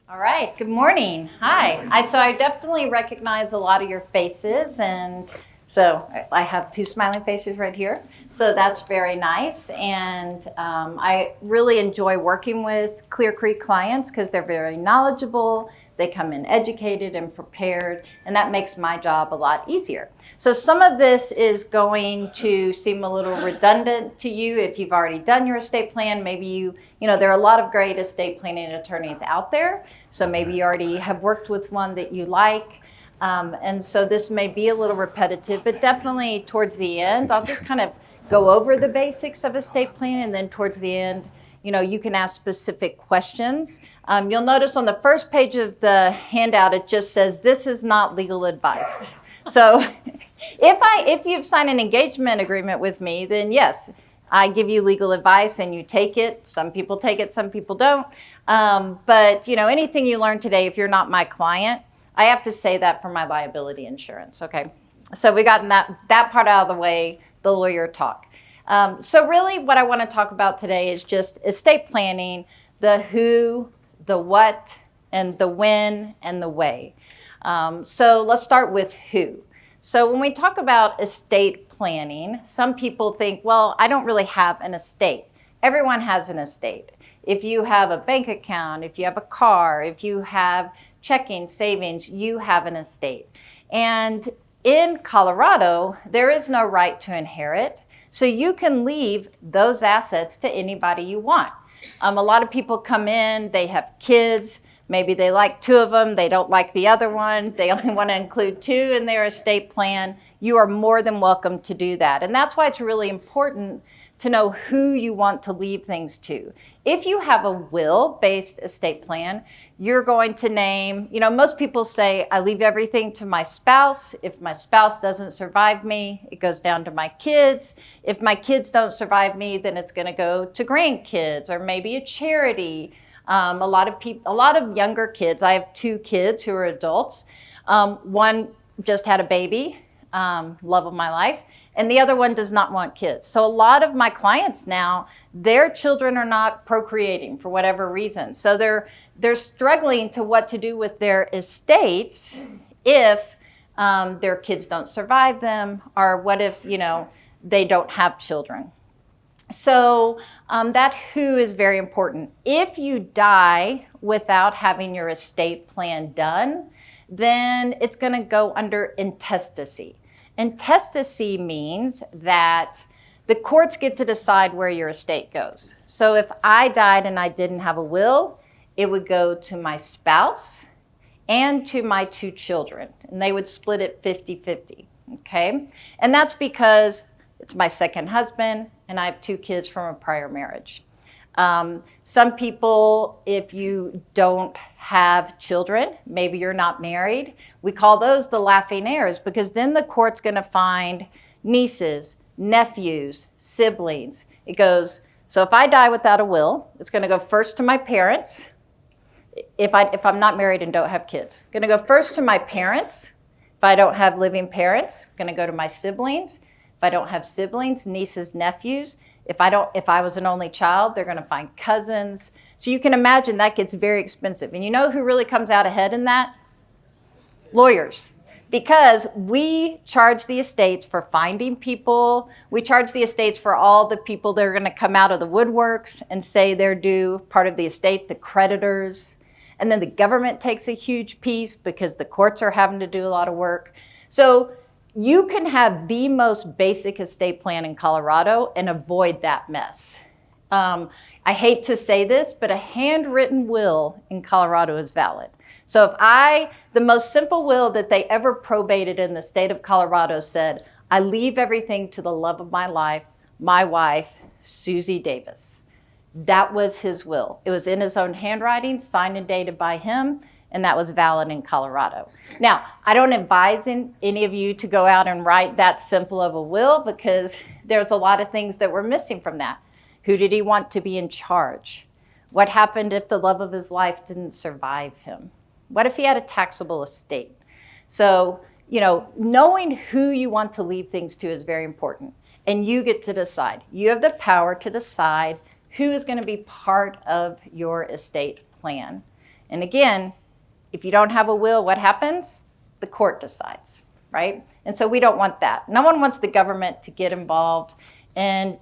All right, good morning. Hi. I definitely recognize a lot of your faces, and so I have two smiling faces right here. So that's very nice, and I really enjoy working with Clear Creek clients because they're very knowledgeable. They come in educated and prepared, and that makes my job a lot easier. So some of this is going to seem a little redundant to you if you've already done your estate plan. Maybe you know, there are a lot of great estate planning attorneys out there. So maybe you already have worked with one that you like. And so this may be a little repetitive, but definitely towards the end, I'll just kind of go over the basics of estate planning, and then towards the end, you know, you can ask specific questions. You'll notice on the first page of the handout, it just says, this is not legal advice. So if you've signed an engagement agreement with me, then yes, I give you legal advice and you take it. Some people take it, some people don't. But you know, anything you learn today, if you're not my client, I have to say that for my liability insurance, okay? So we got that part out of the way, the lawyer talk. So really what I want to talk about today is just estate planning, the who, the what, and the when, and the way. So let's start with who. So when we talk about estate planning, some people think, well, I don't really have an estate. Everyone has an estate. If you have a bank account, if you have a car, if you have checking, savings, you have an estate. And in Colorado, there is no right to inherit. So you can leave those assets to anybody you want. A lot of people come in, they have kids, maybe they like two of them, they don't like the other one, they only want to include two in their estate plan. You are more than welcome to do that. And that's why it's really important to know who you want to leave things to. If you have a will-based estate plan, you're going to name, you know, most people say, I leave everything to my spouse. If my spouse doesn't survive me, it goes down to my kids. If my kids don't survive me, then it's going to go to grandkids or maybe a charity. A lot of younger kids, I have two kids who are adults. One just had a baby, love of my life, and the other one does not want kids. So a lot of my clients now, their children are not procreating for whatever reason. So they're struggling to what to do with their estates if their kids don't survive them, or what if, you know, they don't have children. So that who is very important. If you die without having your estate plan done, then it's going to go under intestacy. Intestacy means that the courts get to decide where your estate goes. So if I died and I didn't have a will, it would go to my spouse and to my two children, and they would split it 50-50, okay? And that's because it's my second husband, and I have two kids from a prior marriage. Some people, if you don't have children, maybe you're not married, we call those the laughing heirs, because then the court's going to find nieces, nephews, siblings. It goes, so if I die without a will, it's going to go first to my parents. If I'm not married and don't have kids, going to go first to my parents. If I don't have living parents, going to go to my siblings. If I don't have siblings, nieces, nephews. If I was an only child, they're going to find cousins. So you can imagine that gets very expensive. And you know who really comes out ahead in that? Lawyers. Because we charge the estates for finding people. We charge the estates for all the people that are going to come out of the woodworks and say they're due part of the estate, the creditors. And then the government takes a huge piece because the courts are having to do a lot of work. So you can have the most basic estate plan in Colorado and avoid that mess. I hate to say this, but a handwritten will in Colorado is valid. So if the most simple will that they ever probated in the state of Colorado said, I leave everything to the love of my life, my wife, Susie Davis. That was his will. It was in his own handwriting, signed and dated by him, and that was valid in Colorado. Now, I don't advise any of you to go out and write that simple of a will, because there's a lot of things that were missing from that. Who did he want to be in charge? What happened if the love of his life didn't survive him? What if he had a taxable estate? So, you know, knowing who you want to leave things to is very important. And you get to decide. You have the power to decide who is going to be part of your estate plan. And again, if you don't have a will, what happens? The court decides, right? And so we don't want that. No one wants the government to get involved in,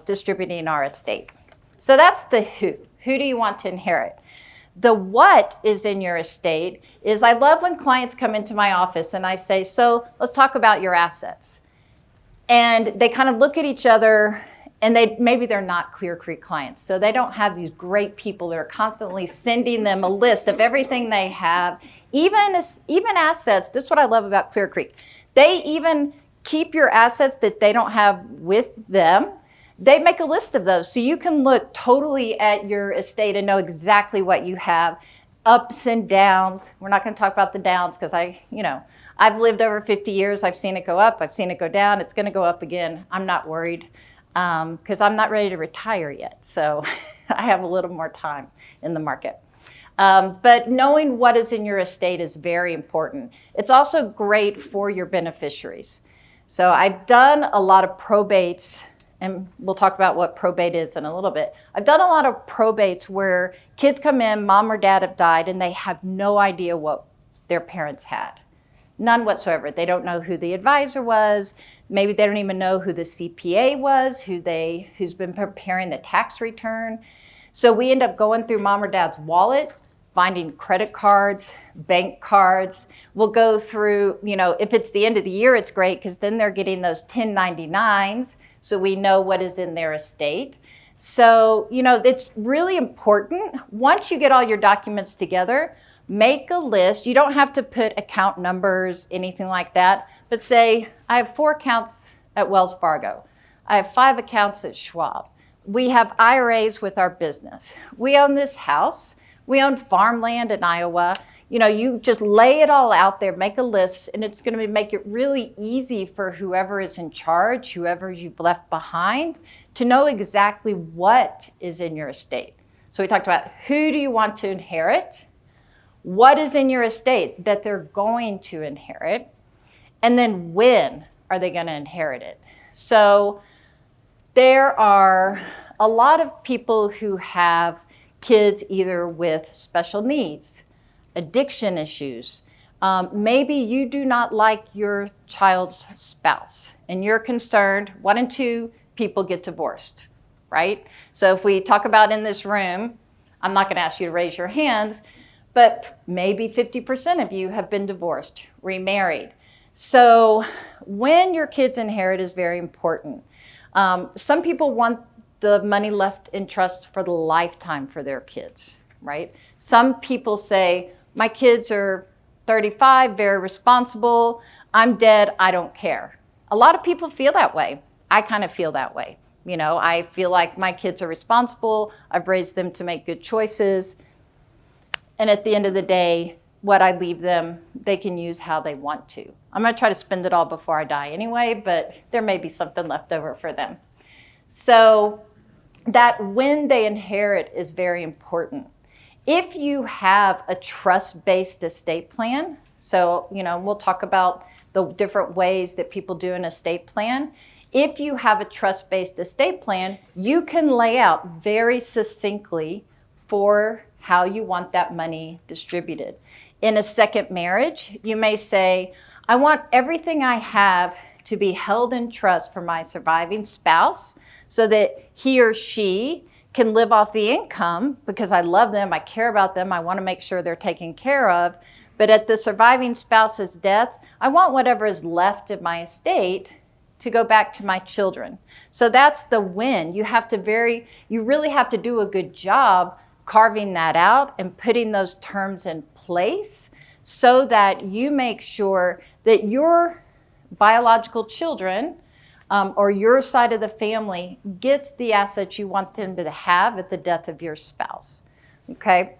distributing our estate. So that's the who. Who do you want to inherit? The what is in your estate is, I love when clients come into my office and I say, so let's talk about your assets. And they kind of look at each other, and maybe they're not Clear Creek clients. So they don't have these great people that are constantly sending them a list of everything they have. Even assets, this is what I love about Clear Creek. They even keep your assets that they don't have with them. They make a list of those. So you can look totally at your estate and know exactly what you have, ups and downs. We're not going to talk about the downs because I've lived over 50 years. I've seen it go up. I've seen it go down. It's going to go up again. I'm not worried because I'm not ready to retire yet. So I have a little more time in the market. But knowing what is in your estate is very important. It's also great for your beneficiaries. So I've done a lot of probates, and we'll talk about what probate is in a little bit. I've done a lot of probates where kids come in, mom or dad have died, and they have no idea what their parents had. None whatsoever. They don't know who the advisor was. Maybe they don't even know who the CPA was, who's been preparing the tax return. So we end up going through mom or dad's wallet, finding credit cards, bank cards. We'll go through, if it's the end of the year, it's great because then they're getting those 1099s. So we know what is in their estate. So, it's really important. Once you get all your documents together, make a list. You don't have to put account numbers, anything like that, but say, I have 4 accounts at Wells Fargo. I have 5 accounts at Schwab. We have IRAs with our business. We own this house. We own farmland in Iowa. You just lay it all out there, make a list, and it's going to make it really easy for whoever is in charge, whoever you've left behind, to know exactly what is in your estate. So we talked about who do you want to inherit, what is in your estate that they're going to inherit, and then when are they going to inherit it. So there are a lot of people who have kids either with special needs, addiction issues. Maybe you do not like your child's spouse and you're concerned 1 in 2 people get divorced, right? So if we talk about in this room, I'm not going to ask you to raise your hands, but maybe 50% of you have been divorced, remarried. So when your kids inherit is very important. Some people want the money left in trust for the lifetime for their kids, right? Some people say, my kids are 35, very responsible. I'm dead, I don't care. A lot of people feel that way. I kind of feel that way. I feel like my kids are responsible. I've raised them to make good choices. And at the end of the day, what I leave them, they can use how they want to. I'm going to try to spend it all before I die anyway, but there may be something left over for them. So that when they inherit is very important. If you have a trust-based estate plan, so, we'll talk about the different ways that people do an estate plan. If you have a trust-based estate plan, you can lay out very succinctly for how you want that money distributed. In a second marriage, you may say, I want everything I have to be held in trust for my surviving spouse so that he or she can live off the income because I love them, I care about them, I want to make sure they're taken care of. But at the surviving spouse's death, I want whatever is left of my estate to go back to my children. So that's the win. You really have to do a good job carving that out and putting those terms in place so that you make sure that your biological children or your side of the family gets the assets you want them to have at the death of your spouse, okay?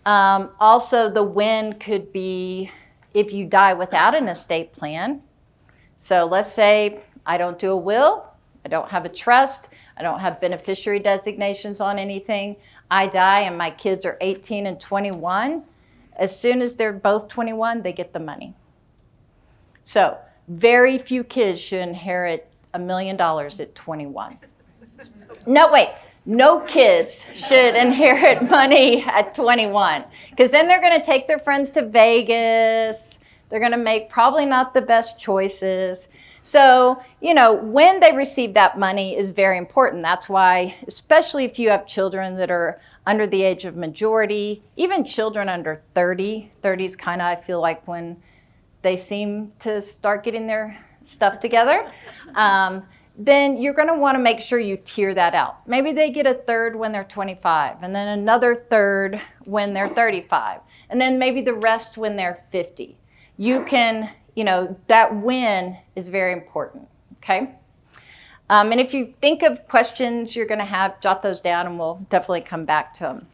Also, the win could be if you die without an estate plan. So let's say I don't do a will, I don't have a trust, I don't have beneficiary designations on anything. I die and my kids are 18 and 21. As soon as they're both 21, they get the money. So very few kids should inherit $1 million at 21. No, wait, No kids should inherit money at 21, because then they're going to take their friends to Vegas. They're going to make probably not the best choices. So, when they receive that money is very important. That's why, especially if you have children that are under the age of majority, even children under 30, 30 is kind of, I feel like, when they seem to start getting their stuff together. Then you're going to want to make sure you tier that out. Maybe they get a third when they're 25, and then another third when they're 35, and then maybe the rest when they're 50. You can, that win is very important, okay? And if you think of questions you're going to have, jot those down, and we'll definitely come back to them.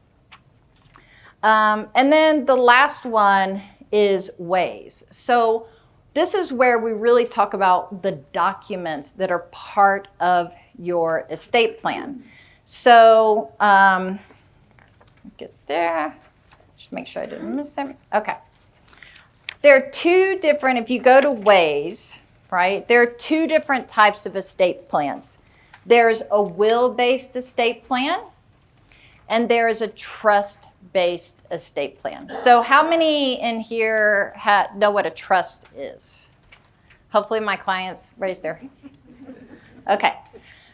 And then the last one is ways. So this is where we really talk about the documents that are part of your estate plan. So get there. Just make sure I didn't miss them. Okay. There are two different, if you go to ways, right, there are two different types of estate plans. There's a will-based estate plan, and there is a trust-based estate plan. So how many in here know what a trust is? Hopefully my clients raise their hands. Okay.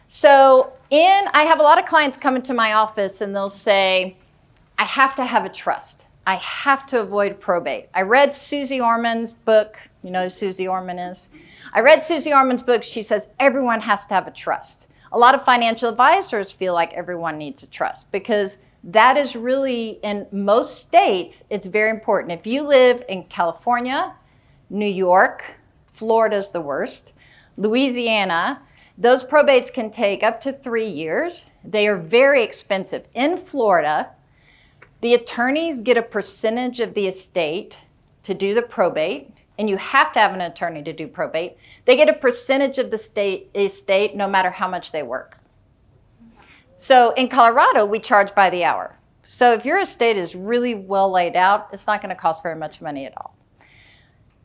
So I have a lot of clients come into my office and they'll say, I have to have a trust. I have to avoid probate. I read Susie Orman's book. You know who Susie Orman is? I read Susie Orman's book. She says everyone has to have a trust. A lot of financial advisors feel like everyone needs a trust because that is really, in most states, it's very important. If you live in California, New York, Florida's the worst, Louisiana, those probates can take up to 3 years. They are very expensive. In Florida, the attorneys get a percentage of the estate to do the probate, and you have to have an attorney to do probate. They get a percentage of the estate no matter how much they work. So in Colorado, we charge by the hour. So if your estate is really well laid out, it's not going to cost very much money at all.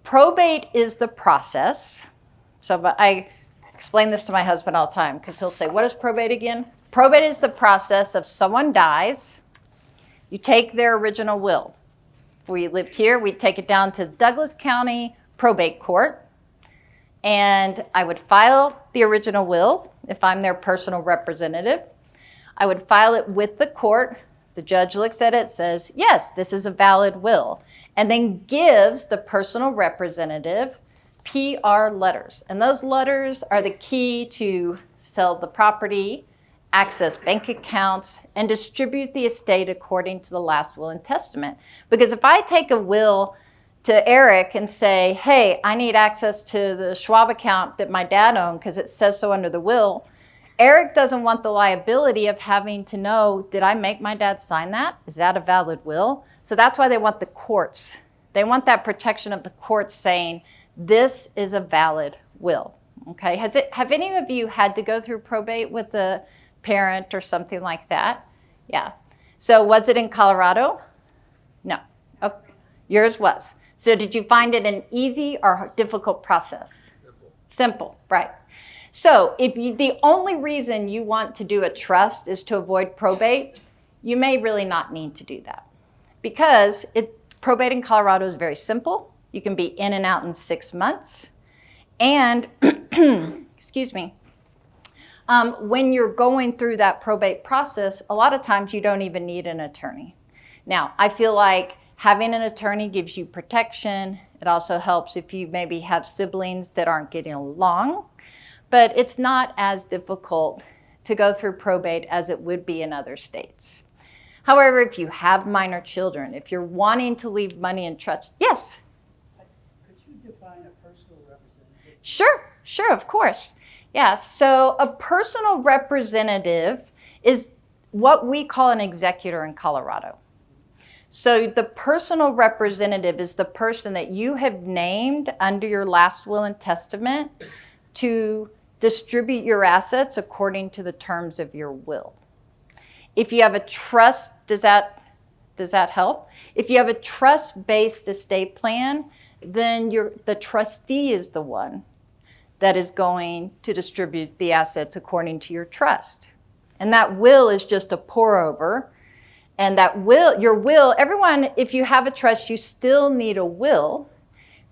Probate is the process. So I explain this to my husband all the time because he'll say, what is probate again? Probate is the process of someone dies. You take their original will. If we lived here, we'd take it down to Douglas County Probate Court, and I would file the original will if I'm their personal representative. I would file it with the court. The judge looks at it, says, yes, this is a valid will, and then gives the personal representative PR letters. And those letters are the key to sell the property, access bank accounts, and distribute the estate according to the last will and testament. Because if I take a will to Eric and say, hey, I need access to the Schwab account that my dad owned because it says so under the will, Eric doesn't want the liability of having to know, did I make my dad sign that? Is that a valid will? So that's why they want the courts. They want that protection of the courts saying, this is a valid will. Okay, have any of you had to go through probate with a parent or something like that? Yeah. So was it in Colorado? No. Okay. Yours was. So did you find it an easy or difficult process? Simple, right. So if the only reason you want to do a trust is to avoid probate, you may really not need to do that. Because probate in Colorado is very simple. You can be in and out in 6 months. And, excuse me, when you're going through that probate process, a lot of times you don't even need an attorney. Now, I feel like having an attorney gives you protection. It also helps if you maybe have siblings that aren't getting along. But it's not as difficult to go through probate as it would be in other states. However, if you have minor children, if you're wanting to leave money in trust, yes? Could you define a personal representative? Sure, of course. Yeah, so a personal representative is what we call an executor in Colorado. So the personal representative is the person that you have named under your last will and testament to distribute your assets according to the terms of your will. If you have a trust, does that help? If you have a trust-based estate plan, then the trustee is the one that is going to distribute the assets according to your trust. And that will is just a pour over. And that will, your will, everyone, if you have a trust, you still need a will,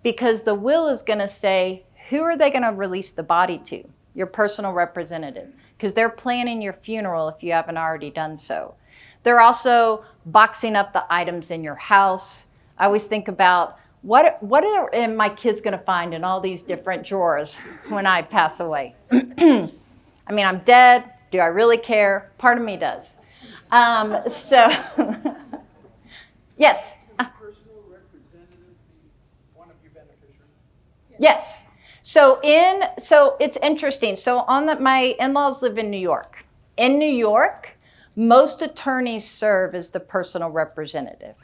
because the will is going to say, who are they going to release the body to? Your personal representative, because they're planning your funeral if you haven't already done so. They're also boxing up the items in your house. I always think about what are my kids going to find in all these different drawers when I pass away? I mean, I'm dead. Do I really care? Part of me does. So, yes. Personal representative be one of your beneficiaries? Yes. So it's interesting. So my in-laws live in New York. In New York, most attorneys serve as the personal representative.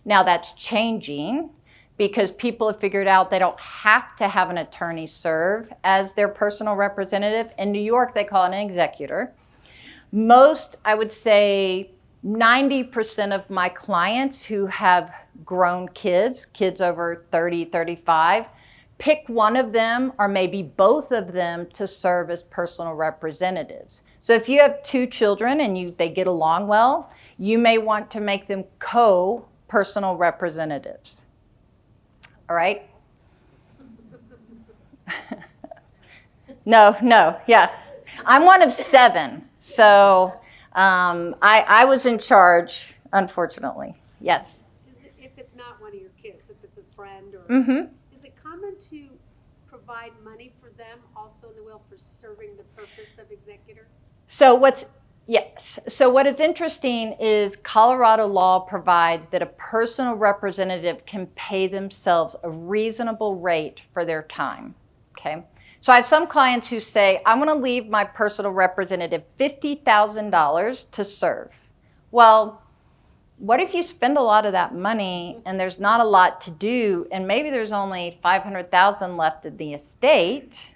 Now that's changing because people have figured out they don't have to have an attorney serve as their personal representative. In New York, they call it an executor. Most, I would say 90% of my clients who have grown kids over 30, 35, pick one of them or maybe both of them to serve as personal representatives. So if you have 2 children and they get along well, you may want to make them co-personal representatives. All right? No, yeah. I'm one of 7, so I was in charge, unfortunately. Yes. If it's not one of your kids, if it's a friend or, is it common to provide money for them also in the will for serving the purpose of executor? So what is interesting is Colorado law provides that a personal representative can pay themselves a reasonable rate for their time. Okay. So I have some clients who say, I want to leave my personal representative $50,000 to serve. Well, what if you spend a lot of that money and there's not a lot to do and maybe there's only $500,000 left in the estate?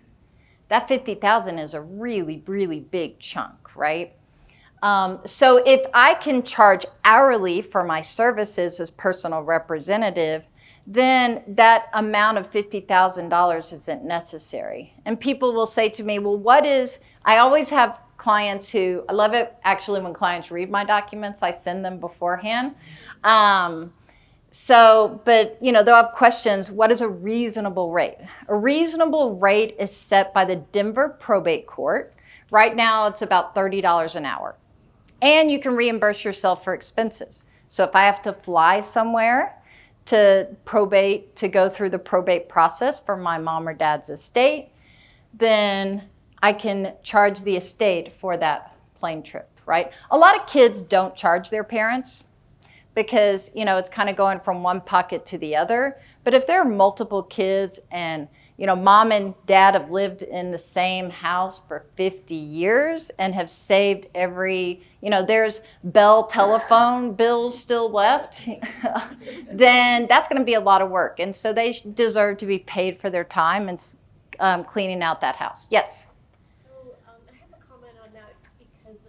That $50,000 is a really, really big chunk, right? So if I can charge hourly for my services as personal representative, then that amount of $50,000 isn't necessary. And people will say to me, well, I always have clients who, I love it actually when clients read my documents, I send them beforehand. But they'll have questions, what is a reasonable rate? A reasonable rate is set by the Denver Probate Court. Right now it's about $30 an hour. And you can reimburse yourself for expenses. So if I have to fly somewhere to go through the probate process for my mom or dad's estate, then I can charge the estate for that plane trip, right? A lot of kids don't charge their parents because, it's kind of going from one pocket to the other. But if there are multiple kids and, mom and dad have lived in the same house for 50 years and have saved there's Bell telephone bills still left, then that's going to be a lot of work. And so they deserve to be paid for their time and cleaning out that house. Yes? So I have a comment on that because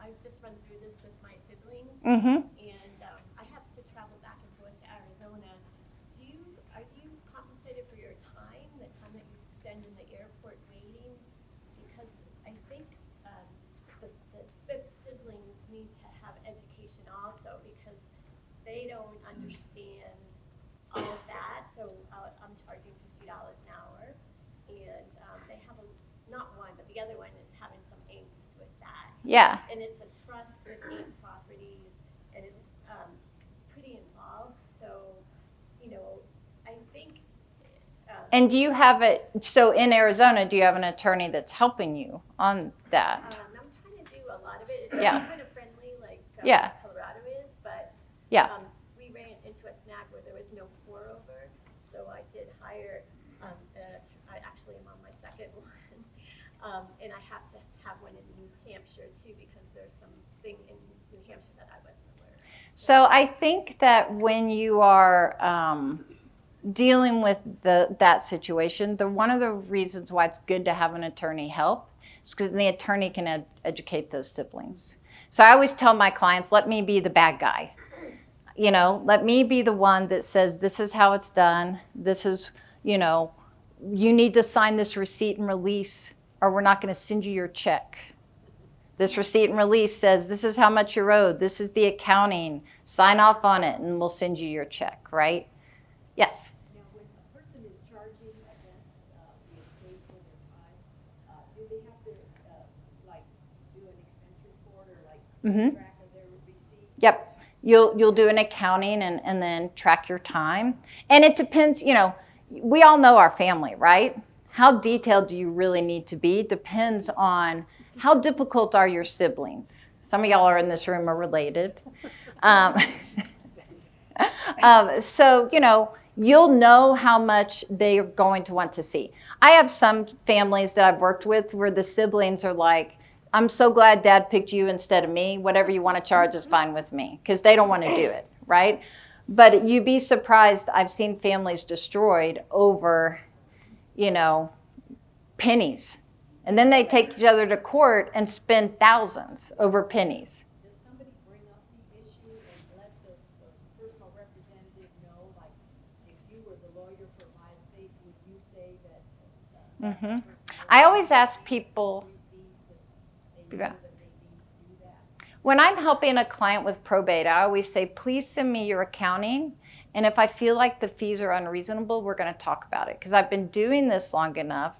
I've just run through this with my siblings. Mm-hmm. And I have to travel back and forth to Arizona. Are you compensated for your time, the time that you spend in the airport waiting? Because I think the siblings need to have education also because they don't understand all of that. So I'm charging $50 an hour, and they have not one, but the other one is having some angst with that. Yeah. And it's a trust with 8 properties, and it's pretty involved. So, I think. And do you have so in Arizona, do you have an attorney that's helping you on that? I'm trying to do a lot of it. It's Yeah. kind of friendly like Yeah. Colorado is, but Yeah. we ran into a snag where there was no pour-over. So I did hire, I actually am on my second one. And I have to have one in New Hampshire too because there's something in New Hampshire that I wasn't aware of. So I think that when you are dealing with that situation, one of the reasons why it's good to have an attorney help is because the attorney can educate those siblings. So I always tell my clients, let me be the bad guy. Let me be the one that says, this is how it's done. This is, you need to sign this receipt and release or we're not going to send you your check. This receipt and release says this is how much you're owed. This is the accounting. Sign off on it and we'll send you your check, right? Yes. Now, when a person is charging against the estate for their time, do they have to like do an expense report or like keep track of their receipts? Yep. You'll do an accounting and then track your time. And it depends, we all know our family, right? How detailed do you really need to be? Depends on how difficult are your siblings. Some of y'all are in this room are related. So, you'll know how much they're going to want to see. I have some families that I've worked with where the siblings are like, I'm so glad dad picked you instead of me. Whatever you want to charge is fine with me, because they don't want to do it, right? But you'd be surprised. I've seen families destroyed over, pennies. And then they take each other to court and spend thousands over pennies. Does somebody bring up the issue and let the personal representative know, like, if you were the lawyer for my estate, would you say that? I always ask people, They know that they need to do that. when I'm helping a client with probate, I always say, please send me your accounting. And if I feel like the fees are unreasonable, we're going to talk about it. Because I've been doing this long enough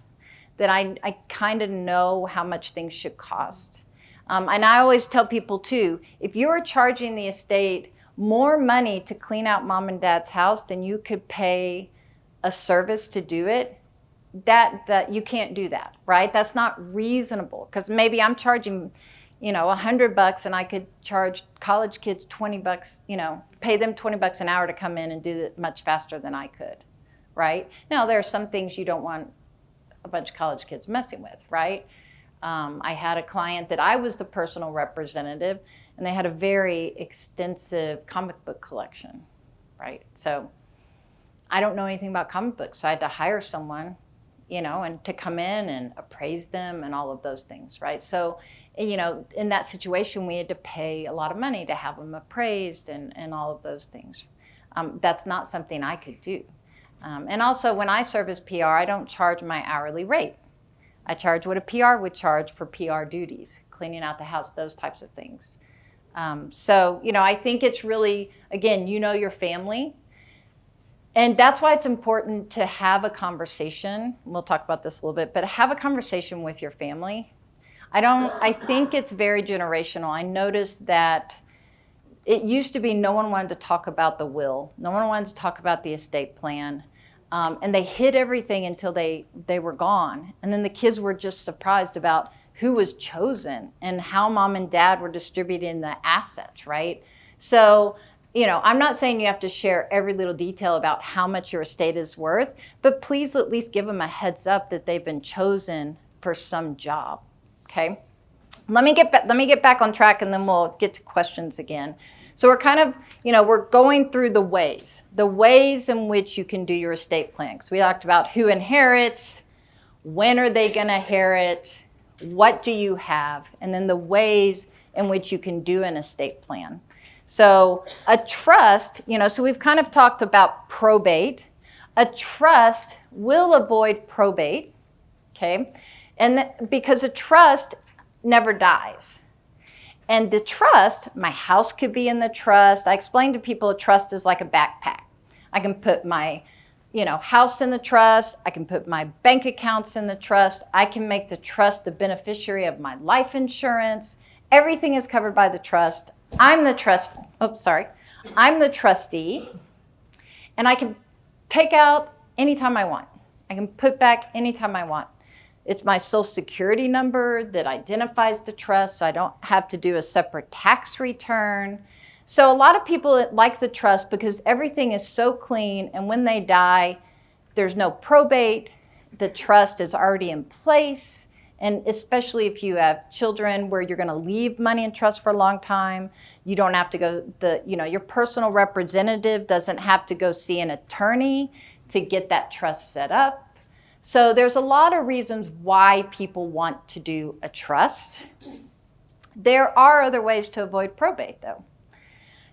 that I kind of know how much things should cost. And I always tell people too, if you're charging the estate more money to clean out mom and dad's house than you could pay a service to do it, that you can't do that, right? That's not reasonable. Because maybe I'm charging, $100 and I could charge college kids $20, pay them $20 an hour to come in and do it much faster than I could, right? Now, there are some things you don't want a bunch of college kids messing with, right? I had a client that I was the personal representative, and they had a very extensive comic book collection, right? So I don't know anything about comic books, so I had to hire someone, and to come in and appraise them and all of those things, right? So, in that situation, we had to pay a lot of money to have them appraised and all of those things. That's not something I could do. And also, when I serve as PR, I don't charge my hourly rate. I charge what a PR would charge for PR duties, cleaning out the house, those types of things. So, I think it's really, again, your family. And that's why it's important to have a conversation. We'll talk about this a little bit, but have a conversation with your family. I think it's very generational. I noticed that it used to be no one wanted to talk about the will. No one wanted to talk about the estate plan. And they hid everything until they were gone. And then the kids were just surprised about who was chosen and how mom and dad were distributing the assets, right? So, I'm not saying you have to share every little detail about how much your estate is worth, but please at least give them a heads up that they've been chosen for some job, okay? Let me get back on track and then we'll get to questions again. So we're kind of, we're going through the ways in which you can do your estate plan. Because we talked about who inherits, when are they going to inherit, what do you have, and then the ways in which you can do an estate plan. So a trust, so we've kind of talked about probate. A trust will avoid probate, okay? And because a trust never dies. And the trust, my house could be in the trust. I explain to people a trust is like a backpack. I can put my, house in the trust. I can put my bank accounts in the trust. I can make the trust the beneficiary of my life insurance. Everything is covered by the trust. I'm the trustee, and I can take out anytime I want. I can put back anytime I want. It's my social security number that identifies the trust, so I don't have to do a separate tax return. So a lot of people like the trust because everything is so clean, and when they die, there's no probate. The trust is already in place. And especially if you have children where you're going to leave money in trust for a long time, you don't have to go, your personal representative doesn't have to go see an attorney to get that trust set up. So there's a lot of reasons why people want to do a trust. There are other ways to avoid probate, though.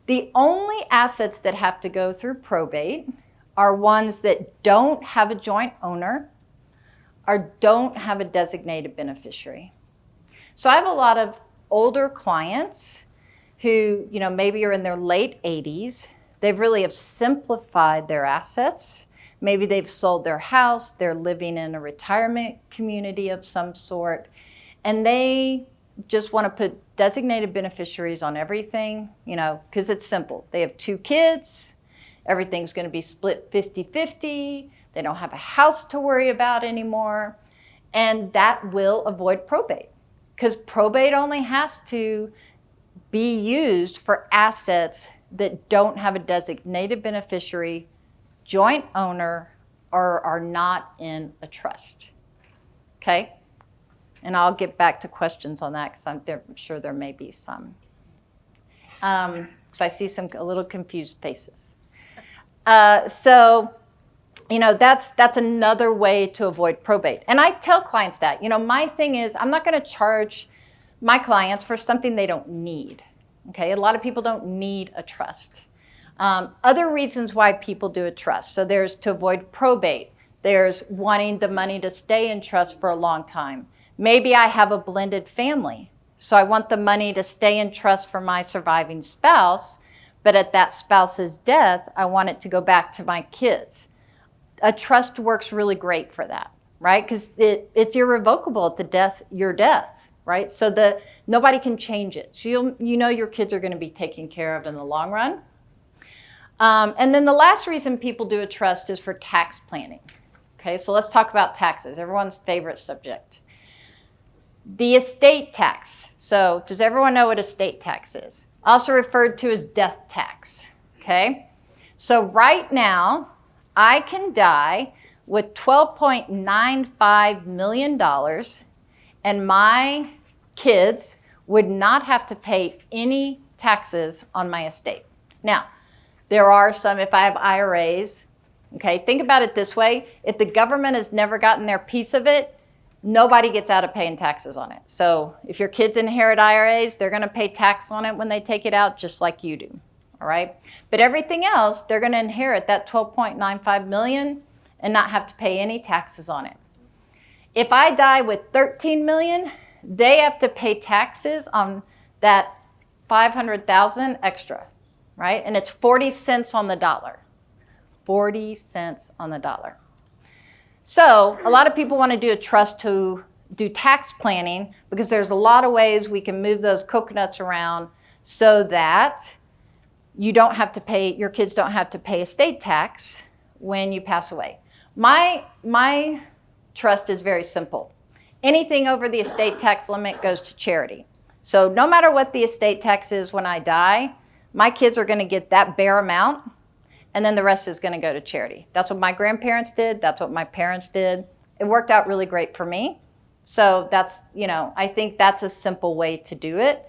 The only assets that have to go through probate are ones that don't have a joint owner or don't have a designated beneficiary. So I have a lot of older clients who, maybe are in their late 80s. They've really have simplified their assets. Maybe they've sold their house. They're living in a retirement community of some sort. And they just want to put designated beneficiaries on everything, because it's simple. They have 2 kids. Everything's going to be split 50-50. They don't have a house to worry about anymore. And that will avoid probate, because probate only has to be used for assets that don't have a designated beneficiary, joint owner, or are not in a trust. Okay? And I'll get back to questions on that, because I'm sure there may be some. Because I see a little confused faces. So that's another way to avoid probate. And I tell clients that. My thing is, I'm not going to charge my clients for something they don't need. Okay? A lot of people don't need a trust. Other reasons why people do a trust. So there's to avoid probate. There's wanting the money to stay in trust for a long time. Maybe I have a blended family, so I want the money to stay in trust for my surviving spouse, but at that spouse's death, I want it to go back to my kids. A trust works really great for that, right? Because it's irrevocable at the death, your death, right? So nobody can change it. So your kids are going to be taken care of in the long run. And then the last reason people do a trust is for tax planning. Okay, so let's talk about taxes, everyone's favorite subject. The estate tax. So does everyone know what estate tax is? Also referred to as death tax. Okay, so right now, I can die with $12.95 million, and my kids would not have to pay any taxes on my estate. Now, there are some, if I have IRAs, okay, think about it this way. If the government has never gotten their piece of it, nobody gets out of paying taxes on it. So if your kids inherit IRAs, they're going to pay tax on it when they take it out, just like you do. All right? But everything else, they're going to inherit that $12.95 million and not have to pay any taxes on it. If I die with $13 million, they have to pay taxes on that $500,000 extra, right? And it's 40 cents on the dollar. 40 cents on the dollar. So a lot of people want to do a trust to do tax planning, because there's a lot of ways we can move those coconuts around so that you don't have to pay, your kids don't have to pay estate tax when you pass away. My trust is very simple. Anything over the estate tax limit goes to charity. So no matter what the estate tax is when I die, my kids are going to get that bare amount, and then the rest is going to go to charity. That's what my grandparents did. That's what my parents did. It worked out really great for me. So that's, I think that's a simple way to do it.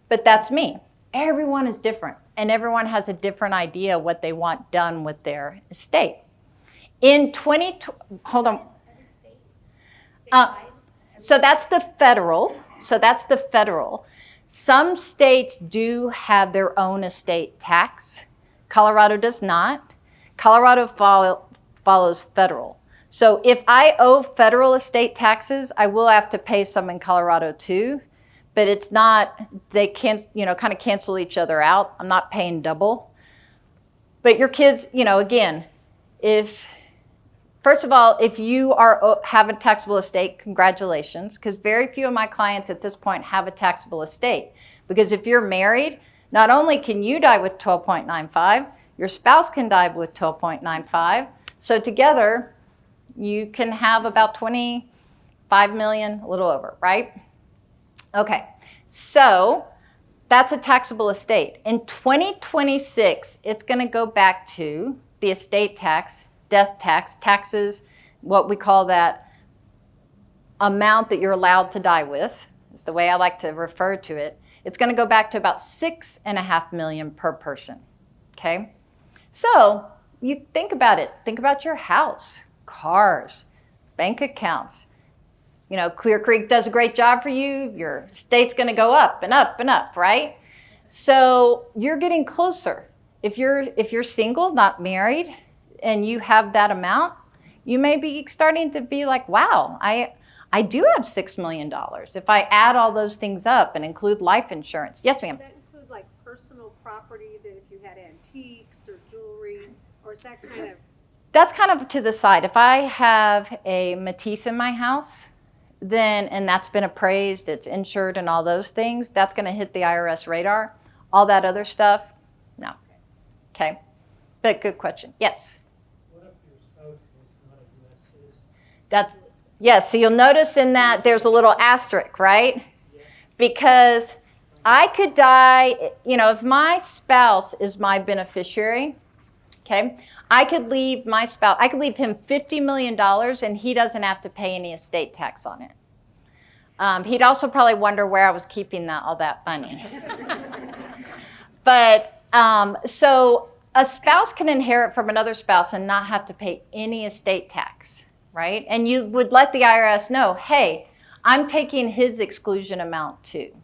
But that's me. Everyone is different, and everyone has a different idea what they want done with their estate. Hold on. Every state? So that's the federal. Some states do have their own estate tax. Colorado does not. Colorado follows federal. So if I owe federal estate taxes, I will have to pay some in Colorado too. But it's not, they can't, kind of cancel each other out. I'm not paying double. But your kids, again, first of all, if you have a taxable estate, congratulations, because very few of my clients at this point have a taxable estate. Because if you're married, not only can you die with 12.95, your spouse can die with 12.95. So together, you can have about 25 million, a little over, right? Okay, so that's a taxable estate. In 2026, it's going to go back to the estate tax, death tax, taxes, what we call that amount that you're allowed to die with. It's the way I like to refer to it. It's going to go back to about $6.5 million per person, okay? So you think about it. Think about your house, cars, bank accounts. Clear Creek does a great job for you. Your estate's going to go up and up and up, right? So you're getting closer. If you're single, not married, and you have that amount, you may be starting to be like, wow, I do have $6 million. If I add all those things up and include life insurance. Yes, ma'am. Does that include like personal property, that if you had antiques or jewelry, or is that kind of? That's kind of to the side. If I have a Matisse in my house, then, and that's been appraised, it's insured and all those things, that's going to hit the IRS radar. All that other stuff, no. Okay. But good question. Yes. What if your spouse was not a U.S. citizen? That, yes, so you'll notice in that there's a little asterisk, right? Yes. Because I could die, you know, if my spouse is my beneficiary, okay, I could leave my spouse, I could leave him $50 million and he doesn't have to pay any estate tax on it. He'd also probably wonder where I was keeping all that money. But so a spouse can inherit from another spouse and not have to pay any estate tax, right? And you would let the IRS know, hey, I'm taking his exclusion amount too,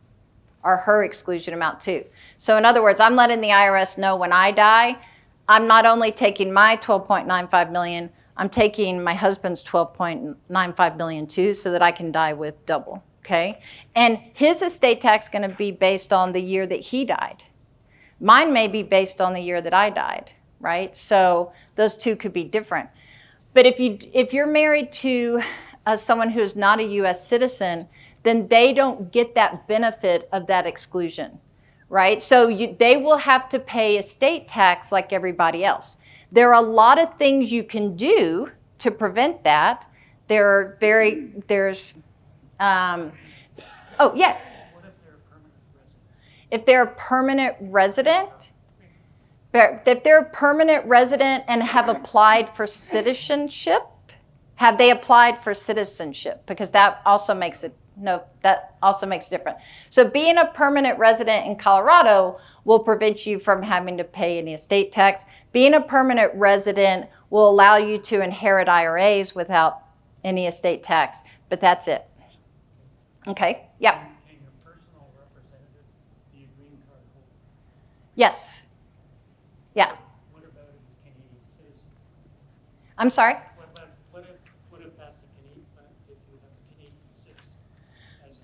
or her exclusion amount too. So in other words, I'm letting the IRS know when I die, I'm not only taking my $12.95 million, I'm taking my husband's $12.95 million too, so that I can die with double, okay? And his estate tax is going to be based on the year that he died. Mine may be based on the year that I died, right? So those two could be different. But if you're married to someone who's not a U.S. citizen, then they don't get that benefit of that exclusion, right? So they will have to pay estate tax like everybody else. There are a lot of things you can do to prevent that. Oh, yeah. What if they're a permanent resident? If they're a permanent resident, if they're a permanent resident and have applied for citizenship, have they applied for citizenship? Because that also makes it, no, that also makes it different. So being a permanent resident in Colorado will prevent you from having to pay any estate tax. Being a permanent resident will allow you to inherit IRAs without any estate tax, but that's it. Okay, yeah. Can your personal representative be a green card holder? Yes. Yeah. What about a Canadian citizen? I'm sorry? What if that's a Canadian, if you have a Canadian citizen as a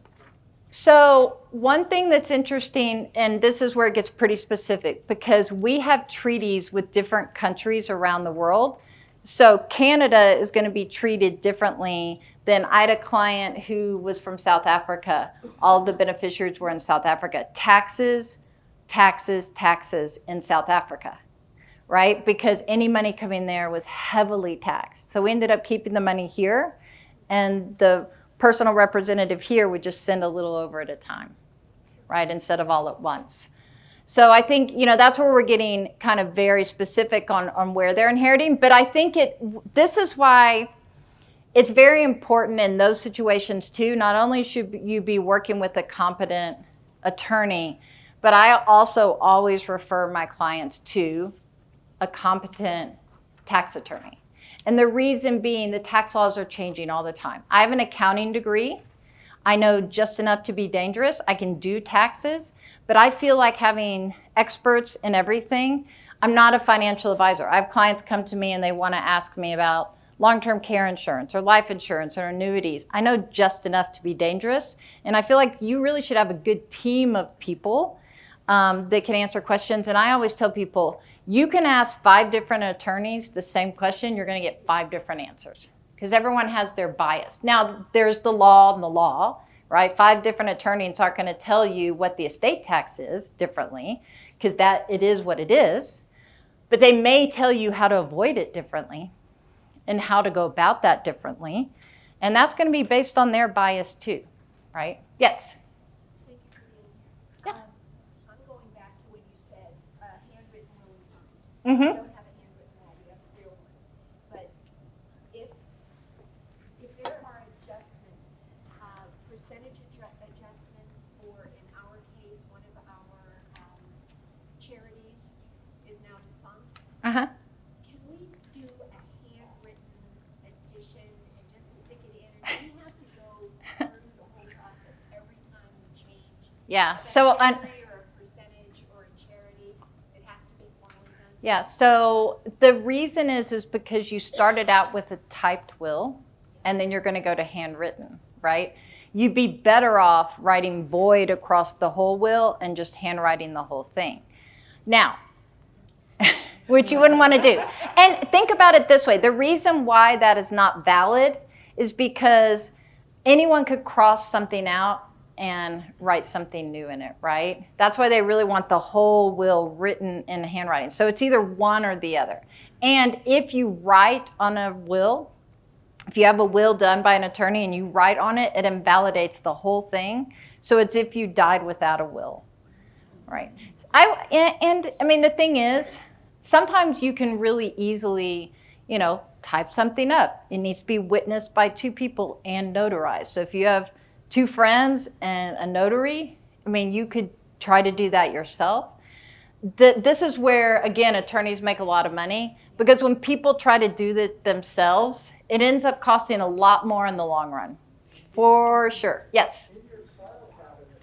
So one thing that's interesting, and this is where it gets pretty specific, because we have treaties with different countries around the world. So Canada is going to be treated differently than I had a client who was from South Africa. All of the beneficiaries were in South Africa. Taxes in South Africa, right? Because any money coming there was heavily taxed. So we ended up keeping the money here, and the personal representative here would just send a little over at a time, right? Instead of all at once. So I think, you know, that's where we're getting kind of very specific on where they're inheriting. But I think this is why it's very important in those situations too. Not only should you be working with a competent attorney, but I also always refer my clients to a competent tax attorney. And the reason being, the tax laws are changing all the time. I have an accounting degree. I know just enough to be dangerous. I can do taxes, but I feel like having experts in everything. I'm not a financial advisor. I have clients come to me and they want to ask me about long-term care insurance or life insurance or annuities. I know just enough to be dangerous. And I feel like you really should have a good team of people that can answer questions. And I always tell people, you can ask 5 different attorneys the same question, you're going to get 5 different answers because everyone has their bias. Now, there's the law and the law, right? 5 different attorneys aren't going to tell you what the estate tax is differently because it is what it is. But they may tell you how to avoid it differently and how to go about that differently. And that's going to be based on their bias too, right? Yes? Thank you, Julie. Yeah. I'm going back to when you said handwritten will is fine. Mm-hmm. We don't have a handwritten will, we have a real one. But if there are adjustments, percentage adjustments, or in our case, one of our charities is now defunct, Uh-huh. can we do a handwritten addition and just stick it in? Or do you have to go through the whole process every time we change? Yeah. a So category or a percentage or a charity? It has to be formally done? yeah. So the reason is because you started out with a typed will, and then you're going to go to handwritten. right? You'd be better off writing void across the whole will and just handwriting the whole thing. Now, which you wouldn't want to do. And think about it this way. The reason why that is not valid is because anyone could cross something out and write something new in it, right? That's why they really want the whole will written in handwriting. So it's either one or the other. And if you write on a will, if you have a will done by an attorney and you write on it, it invalidates the whole thing. So it's if you died without a will, right? I mean, the thing is, sometimes you can really easily, type something up. It needs to be witnessed by two people and notarized. So if you have two friends and a notary, I mean, you could try to do that yourself. This is where, again, attorneys make a lot of money, because when people try to do it themselves, it ends up costing a lot more in the long run. For sure. Yes? In your file cabinet,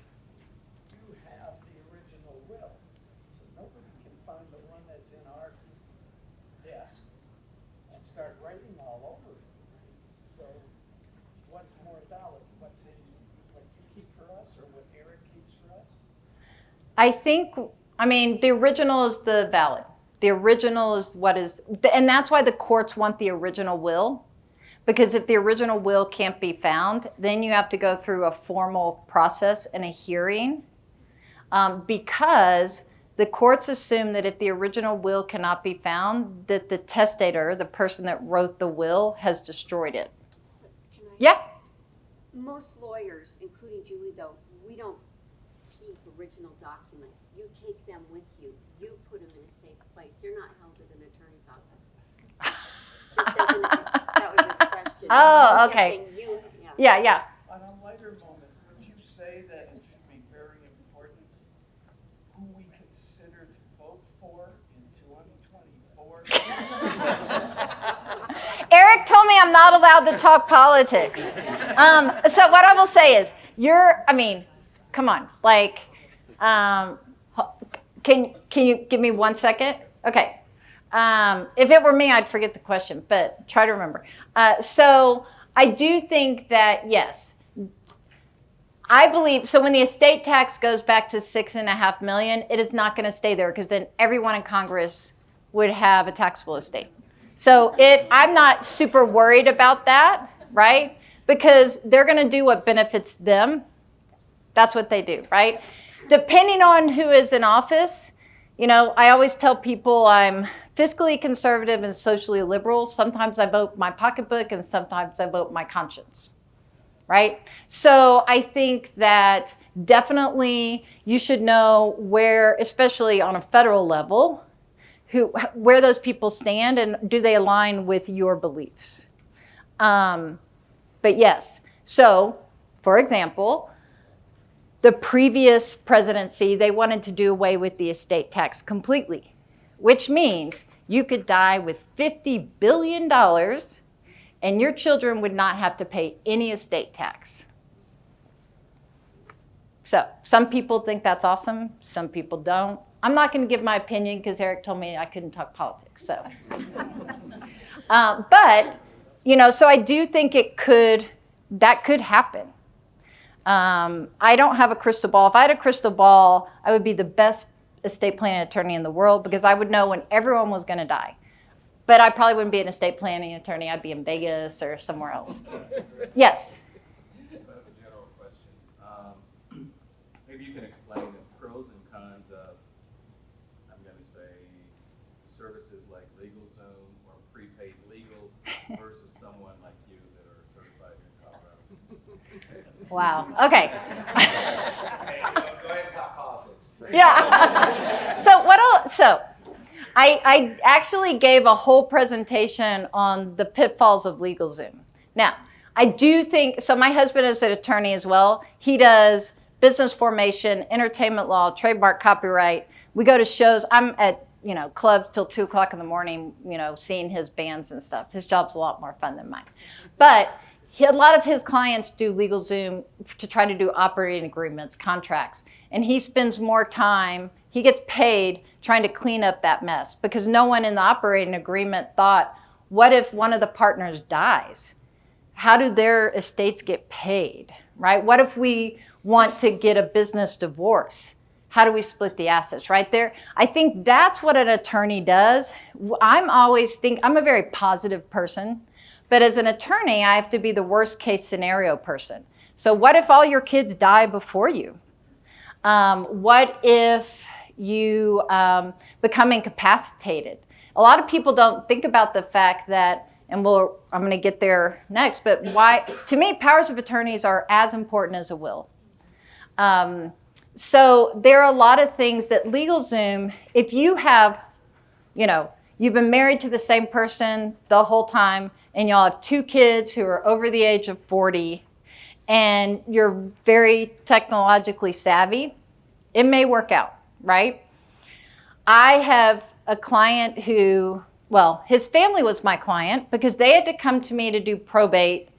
you have the original will. So nobody can find the one that's in our desk and start writing all over it. So what's more valid? What's in what you keep for us or what Eric keeps for us? I mean, the original is the valid. The original is what is, and that's why the courts want the original will. Because if the original will can't be found, then you have to go through a formal process and a hearing. Because the courts assume that if the original will cannot be found, that the testator, the person that wrote the will, has destroyed it. Can I? Yeah. Most lawyers, including Julie though, we don't keep original documents. You take them with you. You put them in a safe place. They're not held at an attorney's office. This doesn't, that was his question. Oh, I'm okay. guessing you, Yeah. On a lighter moment, would you say that it should be very important who we consider to vote for in 2024? Eric told me I'm not allowed to talk politics. So what I will say is, come on, can you give me 1 second? Okay. If it were me, I'd forget the question, but try to remember. So I do think that, yes, I believe, so when the estate tax goes back to $6.5 million, it is not going to stay there, because then everyone in Congress would have a taxable estate. So I'm not super worried about that, right? Because they're going to do what benefits them. That's what they do, right? Depending on who is in office, I always tell people I'm fiscally conservative and socially liberal. Sometimes I vote my pocketbook and sometimes I vote my conscience, right? So I think that definitely you should know where, especially on a federal level, where those people stand and do they align with your beliefs. But yes, so for example, the previous presidency, they wanted to do away with the estate tax completely, which means you could die with $50 billion and your children would not have to pay any estate tax. So some people think that's awesome. Some people don't. I'm not going to give my opinion because Eric told me I couldn't talk politics. So, but, so I do think that could happen. I don't have a crystal ball. If I had a crystal ball, I would be the best estate planning attorney in the world, because I would know when everyone was going to die. But I probably wouldn't be an estate planning attorney. I'd be in Vegas or somewhere else. Yes? Just a general question. Maybe you can explain the pros and cons of, I'm going to say, services like LegalZoom or prepaid legal versus someone like you that are certified here in Colorado. Wow. Okay. Go ahead and talk politics. Yeah. So I actually gave a whole presentation on the pitfalls of LegalZoom. Now, I do think, so my husband is an attorney as well. He does business formation, entertainment law, trademark, copyright. We go to shows. I'm at, clubs till 2 o'clock in the morning, seeing his bands and stuff. His job's a lot more fun than mine. But a lot of his clients do LegalZoom to try to do operating agreements, contracts. And he spends more time, he gets paid trying to clean up that mess, because no one in the operating agreement thought, what if one of the partners dies? how do their estates get paid, right? What if we want to get a business divorce? How do we split the assets, right there? I think that's what an attorney does. I'm a very positive person, but as an attorney, I have to be the worst case scenario person. So what if all your kids die before you? What if you become incapacitated? A lot of people don't think about the fact that, and I'm going to get there next, but why, to me, powers of attorneys are as important as a will. So there are a lot of things that LegalZoom, if you have, you've been married to the same person the whole time, and y'all have 2 kids who are over the age of 40, and you're very technologically savvy, it may work out, right? I have a client who, his family was my client because they had to come to me to do probate,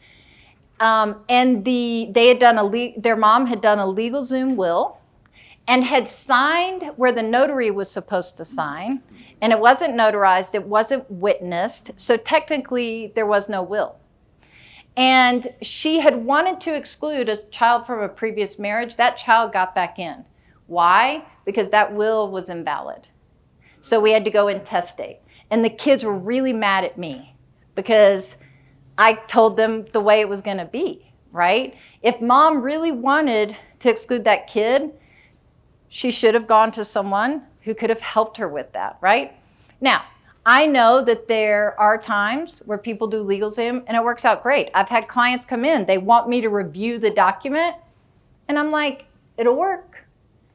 and they had done their mom had done a LegalZoom will and had signed where the notary was supposed to sign, and it wasn't notarized, it wasn't witnessed, so technically there was no will. And she had wanted to exclude a child from a previous marriage. That child got back in. Why? Because that will was invalid. So we had to go intestate. And the kids were really mad at me because I told them the way it was going to be, right? If mom really wanted to exclude that kid, she should have gone to someone who could have helped her with that, right? Now, I know that there are times where people do LegalZoom and it works out great. I've had clients come in, they want me to review the document, and I'm like, it'll work.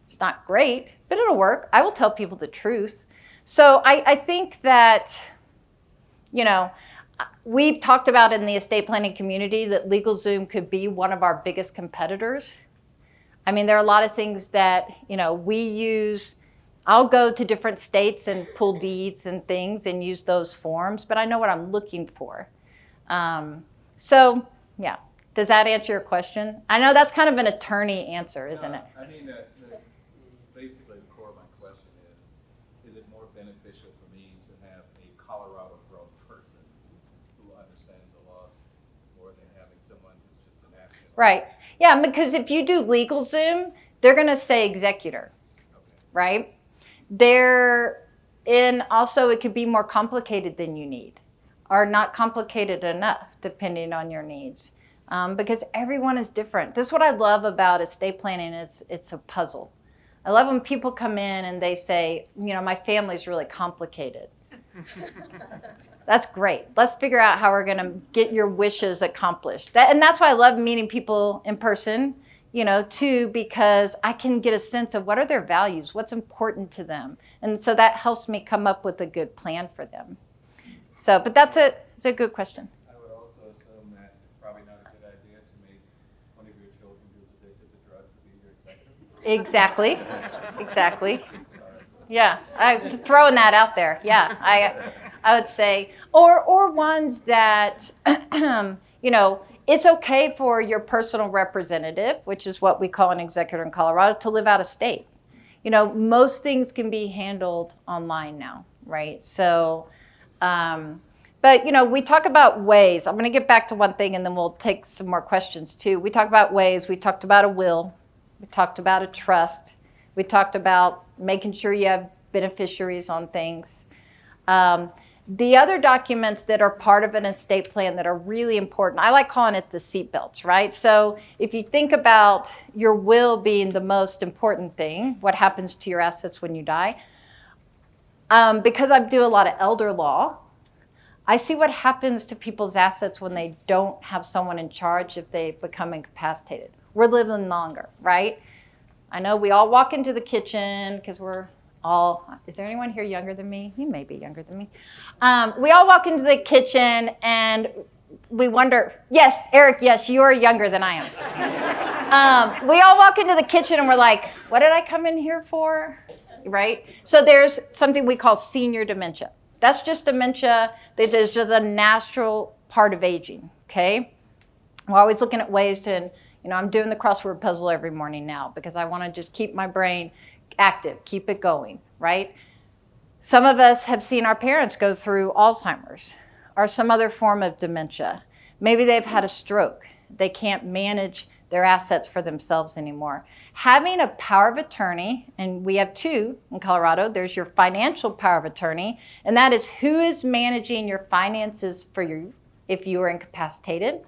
It's not great, but it'll work. I will tell people the truth. So I think that, we've talked about in the estate planning community that LegalZoom could be one of our biggest competitors. I mean, there are a lot of things that, we use. I'll go to different states and pull deeds and things and use those forms, but I know what I'm looking for. So, yeah. Does that answer your question? I know that's kind of an attorney answer, isn't it? I mean, basically the core of my question is it more beneficial for me to have a Colorado-grown person who understands the laws more than having someone who's just a national? Right. Yeah, because if you do LegalZoom, they're going to say executor, right? Also, it could be more complicated than you need, or not complicated enough, depending on your needs, because everyone is different. This is what I love about estate planning. It's a puzzle. I love when people come in and they say, my family's really complicated. That's great. Let's figure out how we're going to get your wishes accomplished. And that's why I love meeting people in person, too, because I can get a sense of what are their values, what's important to them. And so that helps me come up with a good plan for them. So, but it's a good question. I would also assume that it's probably not a good idea to make one of your children who's addicted to drugs to be your executive. Exactly. Yeah, I'm throwing that out there. Yeah, I would say, or ones that, it's okay for your personal representative, which is what we call an executor in Colorado, to live out of state. Most things can be handled online now, right? So, but we talk about ways. I'm going to get back to one thing and then we'll take some more questions too. We talk about ways. We talked about a will. We talked about a trust. We talked about making sure you have beneficiaries on things. The other documents that are part of an estate plan that are really important, I like calling it the seatbelts, right? So if you think about your will being the most important thing, what happens to your assets when you die, because I do a lot of elder law, I see what happens to people's assets when they don't have someone in charge if they become incapacitated. We're living longer, right? I know we all walk into the kitchen because is there anyone here younger than me? You may be younger than me. We all walk into the kitchen and we wonder, yes, Eric, yes, you are younger than I am. We all walk into the kitchen and we're like, what did I come in here for? Right? So there's something we call senior dementia. That's just dementia that is just a natural part of aging, okay? We're always looking at ways to, I'm doing the crossword puzzle every morning now because I want to just keep my brain active, keep it going, right? Some of us have seen our parents go through Alzheimer's or some other form of dementia Maybe they've had a stroke. They can't manage their assets for themselves anymore. Having a power of attorney, and we have two in Colorado, there's your financial power of attorney, and that is who is managing your finances for you if you are incapacitated.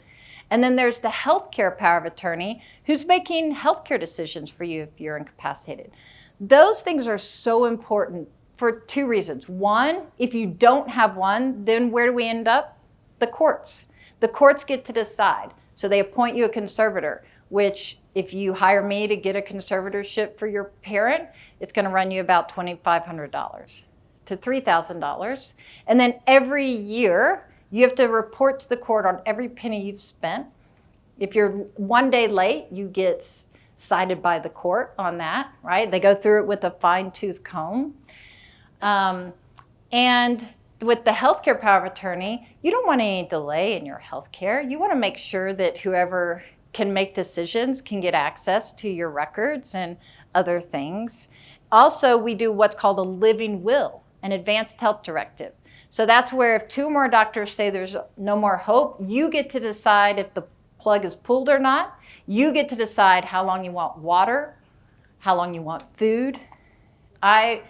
And then there's the healthcare power of attorney, who's making healthcare decisions for you if you're incapacitated. Those things are so important for two reasons. One, if you don't have one, then where do we end up? The courts. The courts get to decide. So they appoint you a conservator, which if you hire me to get a conservatorship for your parent, it's going to run you about $2,500 to $3,000. And then every year, you have to report to the court on every penny you've spent. If you're one day late, you get cited by the court on that, right? They go through it with a fine-tooth comb. And with the healthcare power of attorney, you don't want any delay in your healthcare. You want to make sure that whoever can make decisions can get access to your records and other things. Also, we do what's called a living will, an advanced health directive. So that's where if two or more doctors say there's no more hope, you get to decide if the plug is pulled or not. You get to decide how long you want water, how long you want food. I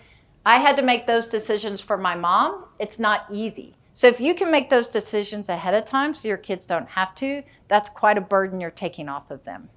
had to make those decisions for my mom. It's not easy. So if you can make those decisions ahead of time so your kids don't have to, that's quite a burden you're taking off of them.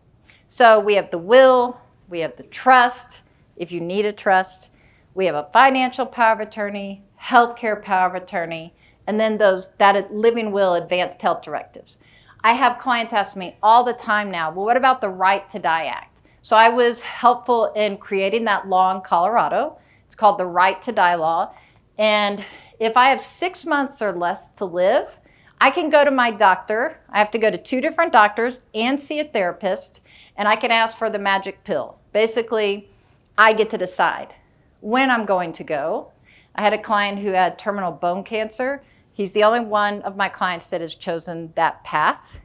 So we have the will, we have the trust, if you need a trust. We have a financial power of attorney, healthcare power of attorney, and then that living will advanced health directives. I have clients ask me all the time now, well, what about the Right to Die Act? So I was helpful in creating that law in Colorado. It's called the Right to Die law. And if I have 6 months or less to live, I can go to my doctor. I have to go to 2 different doctors and see a therapist, and I can ask for the magic pill. Basically, I get to decide when I'm going to go. I had a client who had terminal bone cancer. He's the only one of my clients that has chosen that path,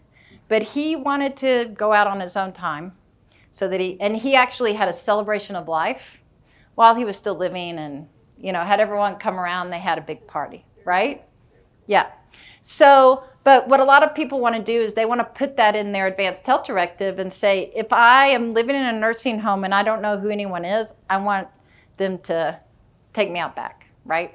but he wanted to go out on his own time so that he actually had a celebration of life while he was still living and, had everyone come around. They had a big party, right? Yeah. So, but what a lot of people want to do is they want to put that in their advanced health directive and say, if I am living in a nursing home and I don't know who anyone is, I want them to take me out back, right?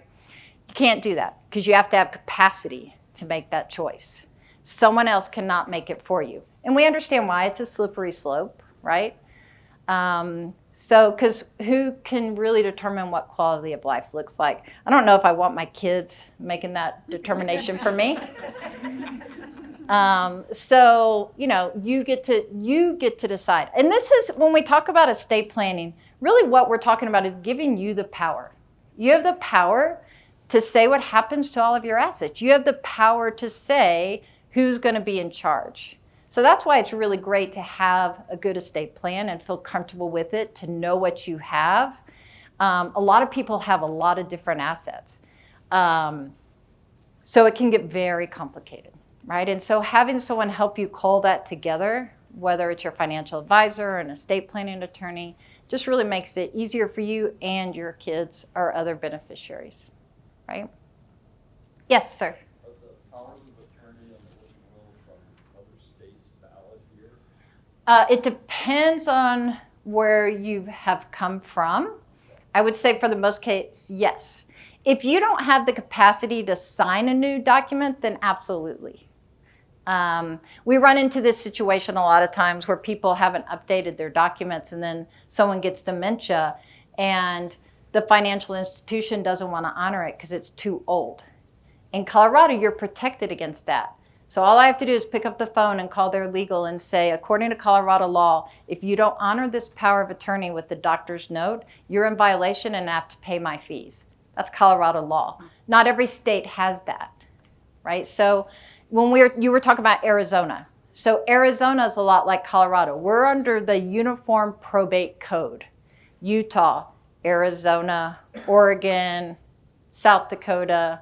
You can't do that because you have to have capacity to make that choice. Someone else cannot make it for you. And we understand why. It's a slippery slope, right? Because who can really determine what quality of life looks like? I don't know if I want my kids making that determination for me. You get to decide. And this is, when we talk about estate planning, really what we're talking about is giving you the power. You have the power to say what happens to all of your assets. You have the power to say who's going to be in charge. So that's why it's really great to have a good estate plan and feel comfortable with it, to know what you have. A lot of people have a lot of different assets. So it can get very complicated, right? And so having someone help you cull that together, whether it's your financial advisor or an estate planning attorney, just really makes it easier for you and your kids or other beneficiaries, right? Yes, sir. Are the powers of attorney on the living will from other states valid here? It depends on where you have come from. I would say for the most case, yes. If you don't have the capacity to sign a new document, then absolutely. We run into this situation a lot of times where people haven't updated their documents and then someone gets dementia and the financial institution doesn't want to honor it because it's too old. In Colorado, you're protected against that. So all I have to do is pick up the phone and call their legal and say, according to Colorado law, if you don't honor this power of attorney with the doctor's note, you're in violation and have to pay my fees. That's Colorado law. Not every state has that, right? So you were talking about Arizona. So Arizona is a lot like Colorado. We're under the Uniform Probate Code. Utah, Arizona, Oregon, South Dakota,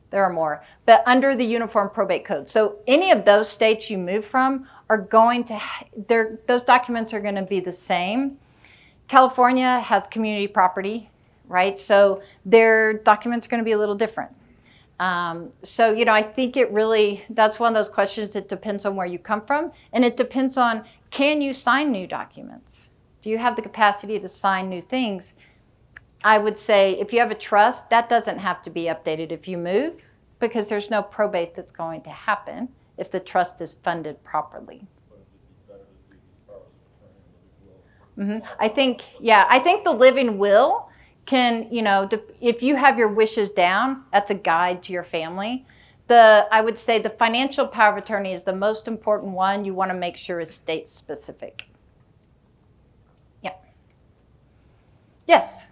there are more, but under the Uniform Probate Code. So any of those states you move from are going to, those documents are going to be the same. California has community property, right? So their documents are going to be a little different. So, I think that's one of those questions that depends on where you come from. And it depends on, can you sign new documents? Do you have the capacity to sign new things? I would say if you have a trust, that doesn't have to be updated if you move, because there's no probate that's going to happen if the trust is funded properly. I think the living will can, if you have your wishes down, that's a guide to your family. I would say the financial power of attorney is the most important one. You want to make sure it's state specific. Yeah. Yes.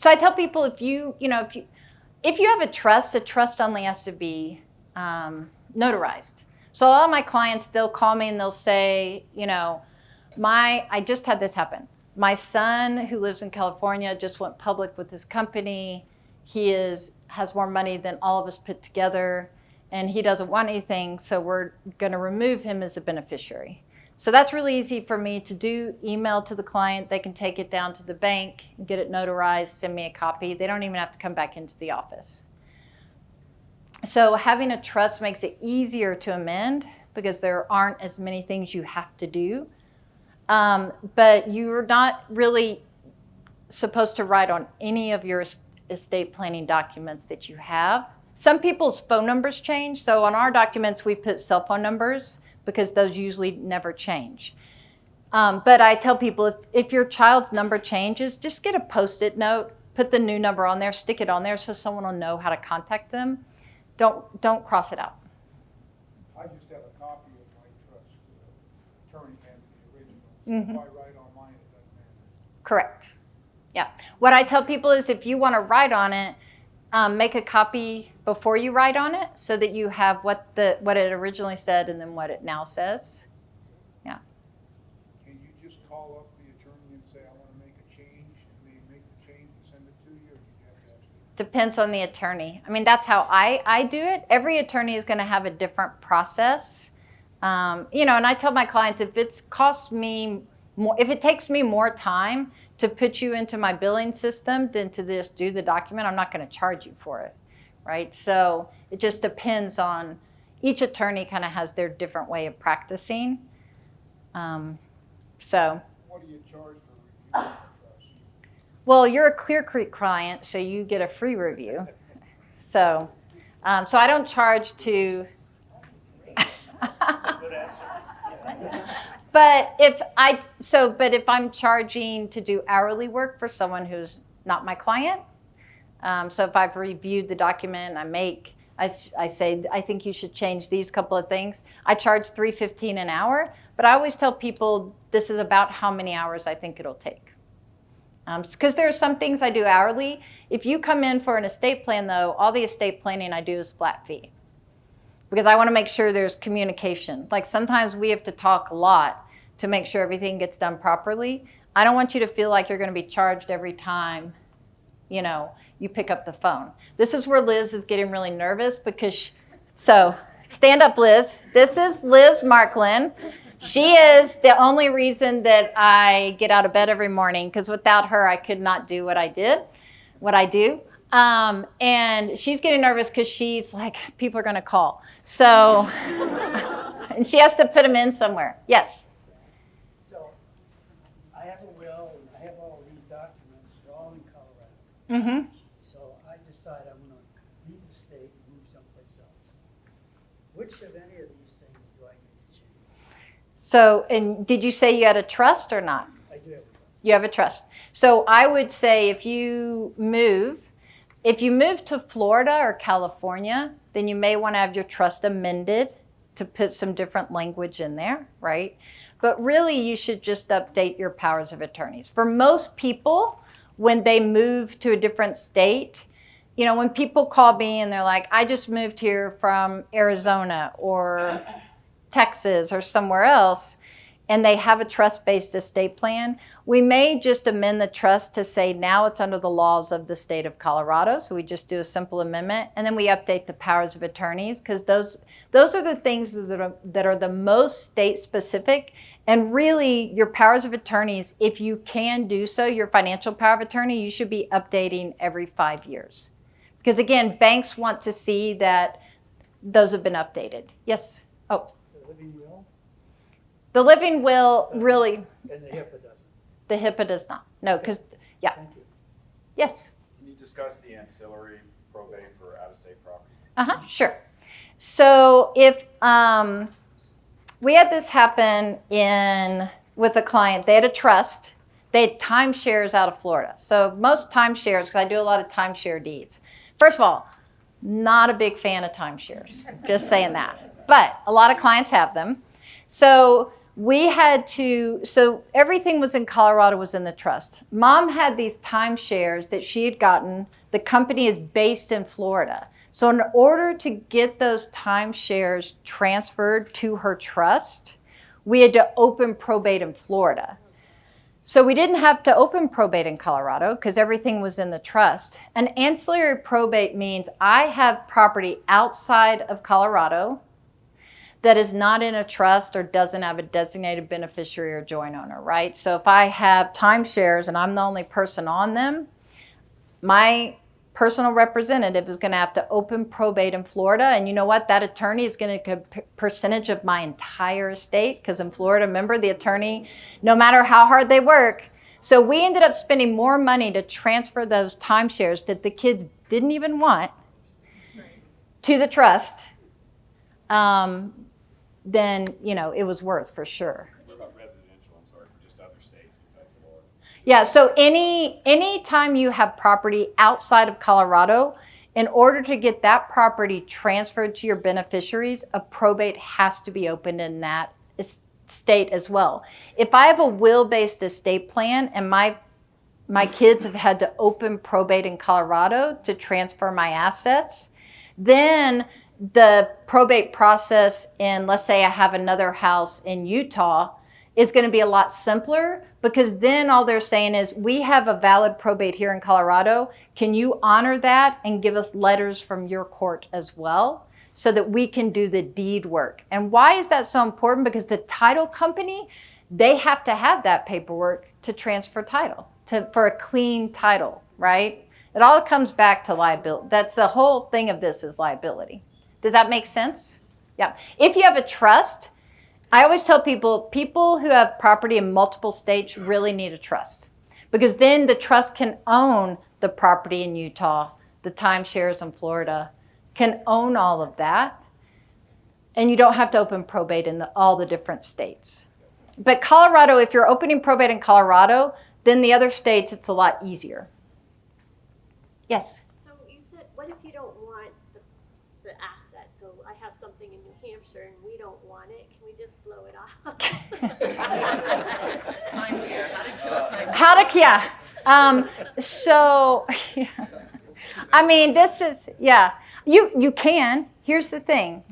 So I tell people if you have a trust only has to be notarized. So a lot of my clients, they'll call me and they'll say, I just had this happen. My son, who lives in California, just went public with his company. He has more money than all of us put together, and he doesn't want anything, so we're going to remove him as a beneficiary. So that's really easy for me to do. Email to the client. They can take it down to the bank, get it notarized, send me a copy. They don't even have to come back into the office. So having a trust makes it easier to amend because there aren't as many things you have to do. But you're not really supposed to write on any of your estate planning documents that you have. Some people's phone numbers change. So on our documents, we put cell phone numbers because those usually never change. But I tell people, if your child's number changes, just get a Post-it note, put the new number on there, stick it on there so someone will know how to contact them. Don't cross it out. I just have a copy of my trust. The attorney has the original. So if I write on mine, it doesn't matter. Correct. Yeah. What I tell people is if you want to write on it, make a copy before you write on it so that you have what it originally said and then what it now says. Yeah. Can you just call up the attorney and say, I want to make a change, and they make the change and send it to you, or do you have to actually? Depends on the attorney. I mean, that's how I do it. Every attorney is going to have a different process. And I tell my clients, if it takes me more time to put you into my billing system than to just do the document, I'm not going to charge you for it, right? So it just depends on, each attorney kind of has their different way of practicing. So. What do you charge for reviewing the trust? Well, you're a Clear Creek client, so you get a free review. So I don't charge to. Good answer. But if I'm charging to do hourly work for someone who's not my client, so if I've reviewed the document, I say I think you should change these couple of things. I charge $3.15 an hour, but I always tell people this is about how many hours I think it'll take. Because there are some things I do hourly. If you come in for an estate plan, though, all the estate planning I do is flat fee. Because I want to make sure there's communication. Like sometimes we have to talk a lot to make sure everything gets done properly. I don't want you to feel like you're going to be charged every time, you pick up the phone. This is where Liz is getting really nervous because, so stand up, Liz. This is Liz Marklin. She is the only reason that I get out of bed every morning, because without her, I could not do what I do. And she's getting nervous because she's like, people are going to call. So, and she has to put them in somewhere. Yes. So, I have a will and I have all these documents, they're all in Colorado. Mm-hmm. So I decide I'm going to leave the state and move someplace else. Which of any of these things do I need to change? So, and did you say you had a trust or not? I do have a trust. You have a trust. So I would say if you move to Florida or California, then you may want to have your trust amended to put some different language in there, right? But really, you should just update your powers of attorneys. For most people, when they move to a different state, when people call me and they're like, I just moved here from Arizona or Texas or somewhere else, and they have a trust-based estate plan, we may just amend the trust to say now it's under the laws of the state of Colorado. So we just do a simple amendment, and then we update the powers of attorneys, because those are the things that are the most state-specific. And really, your powers of attorneys, if you can do so, your financial power of attorney, you should be updating every 5 years. Because again, banks want to see that those have been updated. Yes? Oh. The living will? The living will really, And the HIPAA doesn't. the HIPAA does not. No, because, yeah. Thank you. Yes? Can you discuss the ancillary probate for out-of-state property? Sure. So if we had this happen with a client, they had a trust. They had timeshares out of Florida. So most timeshares, because I do a lot of timeshare deeds. First of all, not a big fan of timeshares, just saying that. But a lot of clients have them. So so everything was in Colorado, was in the trust. Mom had these timeshares that she had gotten. The company is based in Florida. So in order to get those timeshares transferred to her trust, we had to open probate in Florida. So we didn't have to open probate in Colorado because everything was in the trust. An ancillary probate means I have property outside of Colorado that is not in a trust or doesn't have a designated beneficiary or joint owner, right? So if I have timeshares and I'm the only person on them, my personal representative is going to have to open probate in Florida. And you know what? That attorney is going to get a percentage of my entire estate, because in Florida, remember, the attorney, no matter how hard they work. So we ended up spending more money to transfer those timeshares that the kids didn't even want to the trust than, it was worth, for sure. What about residential, I'm sorry, for just other states besides Florida? Yeah, so any time you have property outside of Colorado, in order to get that property transferred to your beneficiaries, a probate has to be opened in that state as well. If I have a will-based estate plan and my kids have had to open probate in Colorado to transfer my assets, then the probate process in, let's say I have another house in Utah, is going to be a lot simpler, because then all they're saying is, we have a valid probate here in Colorado. Can you honor that and give us letters from your court as well, so that we can do the deed work? And why is that so important? Because the title company, they have to have that paperwork to transfer title, for a clean title, right? It all comes back to liability. That's the whole thing of this, is liability. Does that make sense? Yeah. If you have a trust, I always tell people who have property in multiple states really need a trust, because then the trust can own the property in Utah, the timeshares in Florida, can own all of that, and you don't have to open probate in all the different states. But Colorado, if you're opening probate in Colorado, then the other states, it's a lot easier. Yes? So you said, what if you don't want the asset? So I have something in New Hampshire and we don't want it. Can we just blow it off? So, yeah. I mean, this is, yeah. You can. Here's the thing.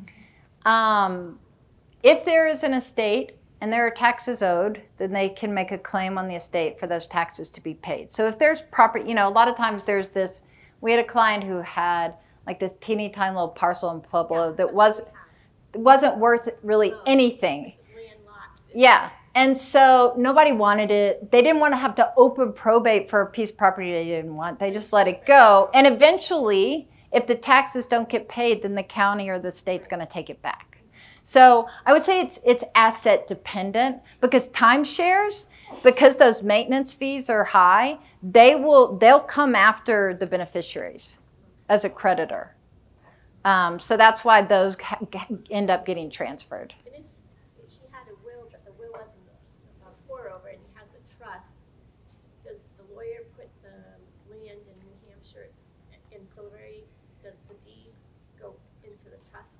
If there is an estate and there are taxes owed, then they can make a claim on the estate for those taxes to be paid. So if there's property, a lot of times there's this, we had a client who had like this teeny tiny little parcel in Pueblo that wasn't worth really anything. Yeah. And so nobody wanted it. They didn't want to have to open probate for a piece of property they didn't want. They just let it go. And eventually, if the taxes don't get paid, then the county or the state's going to take it back. So I would say it's asset dependent, because timeshares, because those maintenance fees are high, they'll come after the beneficiaries as a creditor. So that's why those end up getting transferred. And if she had a will, but the will wasn't a pour over and he has a trust, does the lawyer put the land in New Hampshire ancillary? Does the deed go into the trust?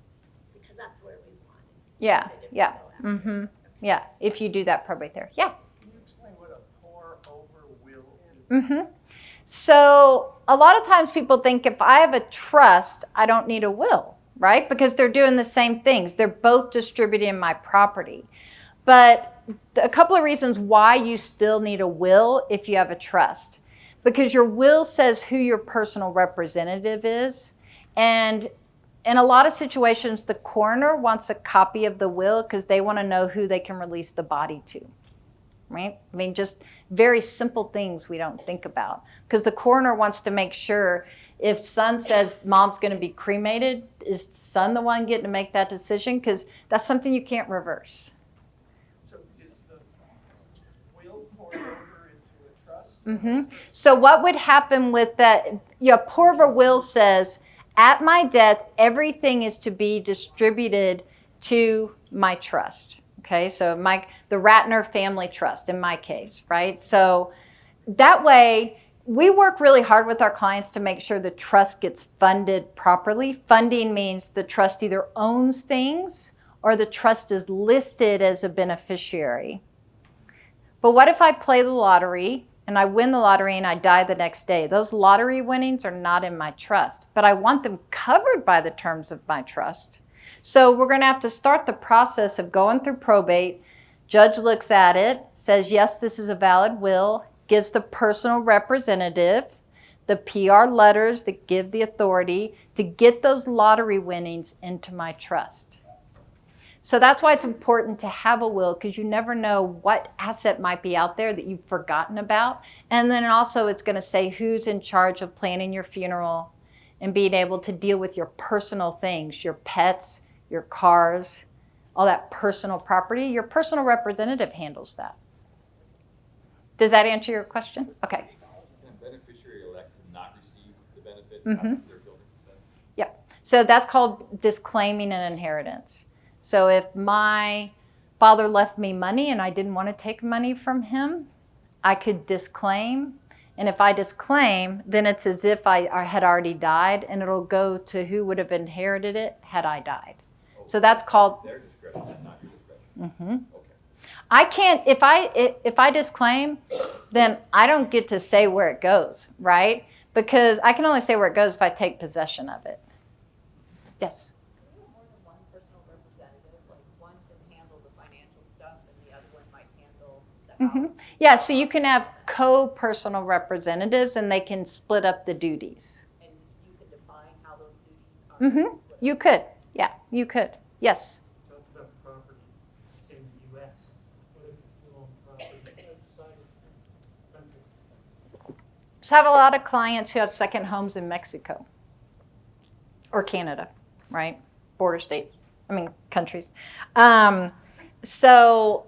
Because that's where we want it. Yeah, yeah. Mm-hmm. Yeah, if you do that probate there. Yeah. Can you explain what a pour over will is? Mm-hmm. So a lot of times people think if I have a trust, I don't need a will, right? Because they're doing the same things. They're both distributing my property. But a couple of reasons why you still need a will if you have a trust. Because your will says who your personal representative is. And in a lot of situations, the coroner wants a copy of the will because they want to know who they can release the body to. Right? I mean, just very simple things we don't think about. Because the coroner wants to make sure if son says mom's going to be cremated, is son the one getting to make that decision? Because that's something you can't reverse. So is the will poured over into a trust? Mm-hmm. So what would happen with that? Pour over will says, at my death, everything is to be distributed to my trust. Okay, so the Ratner family trust in my case, right? So that way, we work really hard with our clients to make sure the trust gets funded properly. Funding means the trust either owns things or the trust is listed as a beneficiary. But what if I play the lottery and I win the lottery and I die the next day? Those lottery winnings are not in my trust, but I want them covered by the terms of my trust. So we're going to have to start the process of going through probate. Judge looks at it, says, yes, this is a valid will, gives the personal representative the PR letters that give the authority to get those lottery winnings into my trust. So that's why it's important to have a will, because you never know what asset might be out there that you've forgotten about. And then also it's going to say who's in charge of planning your funeral and being able to deal with your personal things, your pets, your cars, all that personal property. Your personal representative handles that. Does that answer your question? Okay. Can a beneficiary elect to not receive the benefit Mm-hmm. after their children? Yep. So that's called disclaiming an inheritance. So if my father left me money and I didn't want to take money from him, I could disclaim. And if I disclaim, then it's as if I had already died, and it'll go to who would have inherited it had I died. So that's called. Their discretion, not your discretion. Mm-hmm. Okay. I can't, if I disclaim, then I don't get to say where it goes, right? Because I can only say where it goes if I take possession of it. Yes? Do you have more than one personal representative? Like one can handle the financial stuff and the other one might handle the house? Yeah, so you can have co-personal representatives and they can split up the duties. And you can define how those duties are split up? You could. Yeah, you could. Yes. Talk about property, say in the US. What if you own property outside of the country? So I have a lot of clients who have second homes in Mexico or Canada, right? Border states, countries. So